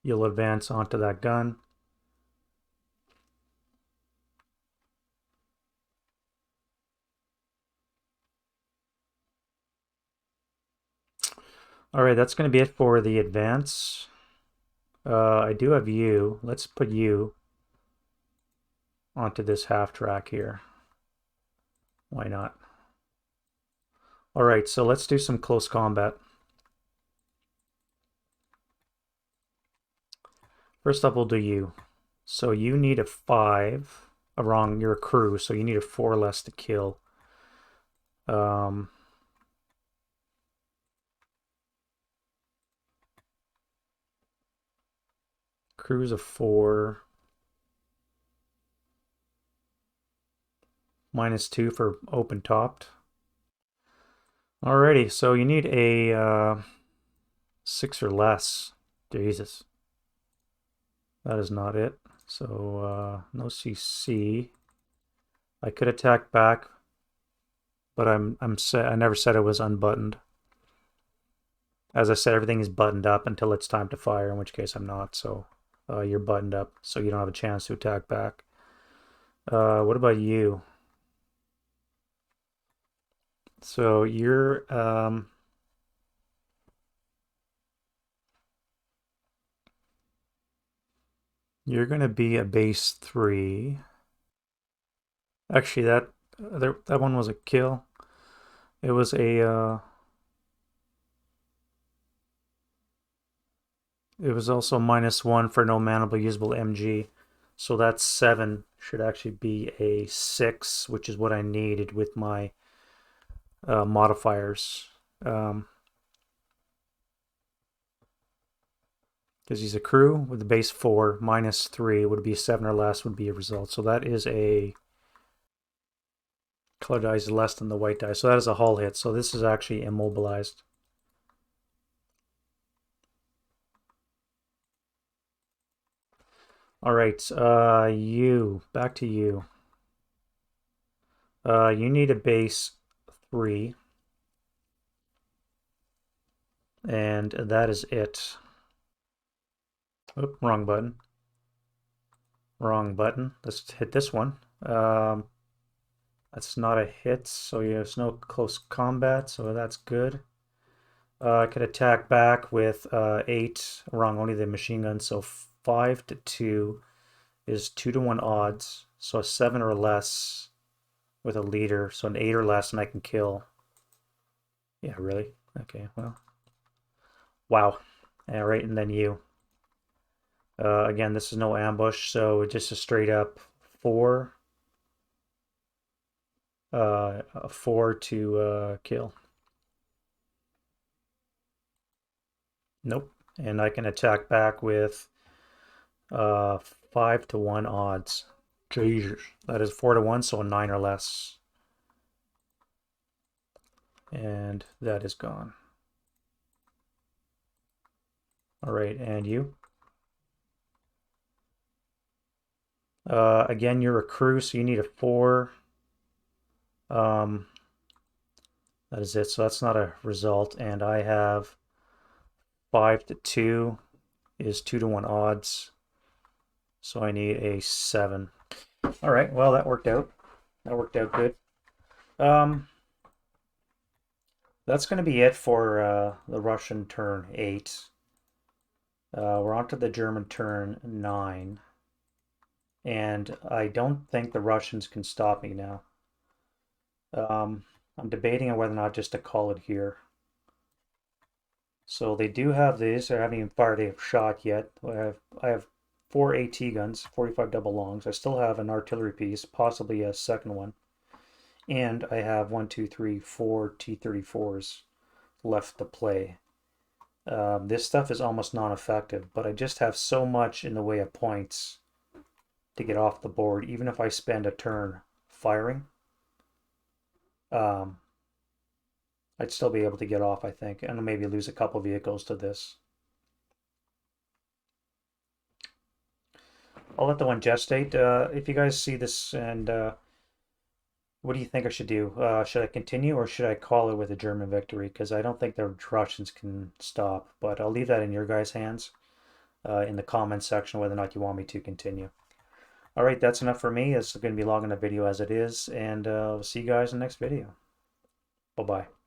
You'll advance onto that gun. All right, that's going to be it for the advance. I do have you. Let's put you onto this half track here. Why not? All right, so let's do some close combat. First up, we'll do you. So you need a 5. Wrong, you're a crew, so you need a 4 less to kill. Crew's a 4. -2 for open topped. Alrighty, so you need a 6 or less. Jesus. That is not it. So no CC. I could attack back, but I never said it was unbuttoned. As I said, everything is buttoned up until it's time to fire, in which case I'm not. So you're buttoned up, so you don't have a chance to attack back. What about you? So you're going to be a base 3. Actually, that one was a kill. It was a it was also -1 for no manable usable MG. So that 7 should actually be a 6, which is what I needed with my modifiers. Because he's a crew with the base 4, -3 would be 7 or less would be a result. So that is a color die is less than the white die. So that is a hull hit. So this is actually immobilized. All right, back to you. You need a base 3, and that is it. Oop, wrong button. Wrong button. Let's hit this one. That's not a hit, so there's no close combat, so that's good. I could attack back with 8. Wrong, only the machine gun, so 5 to 2 is 2 to 1 odds. So a 7 or less with a leader, so an 8 or less, and I can kill. Yeah, really? Okay, well. Wow. All right, and then you. Again, this is no ambush, so just a straight up 4. A 4 to kill. Nope. And I can attack back with 5 to 1 odds. Jesus. That is 4 to 1, so a 9 or less. And that is gone. All right, and you? Again, you're a crew, so you need a 4. Um, that is it. So that's not a result. And I have 5 to 2 is 2 to 1 odds. So I need a 7. All right, well, that worked out. That worked out good. That's going to be it for the Russian turn 8. We're on to the German turn 9. And I don't think the Russians can stop me now. I'm debating on whether or not just to call it here. So they do have these. They haven't even fired a shot yet. I have 4 AT guns, 45 double longs. I still have an artillery piece, possibly a second one. And I have 1, 2, 3, 4 T-34s left to play. This stuff is almost non-effective, but I just have so much in the way of points to get off the board, even if I spend a turn firing. I'd still be able to get off, I think, and maybe lose a couple vehicles to this. I'll let the one gestate. If you guys see this, and what do you think I should do? Should I continue or should I call it with a German victory? Because I don't think the Russians can stop, but I'll leave that in your guys' hands in the comments section whether or not you want me to continue. All right, that's enough for me. It's going to be long enough video as it is, and I'll see you guys in the next video. Bye-bye.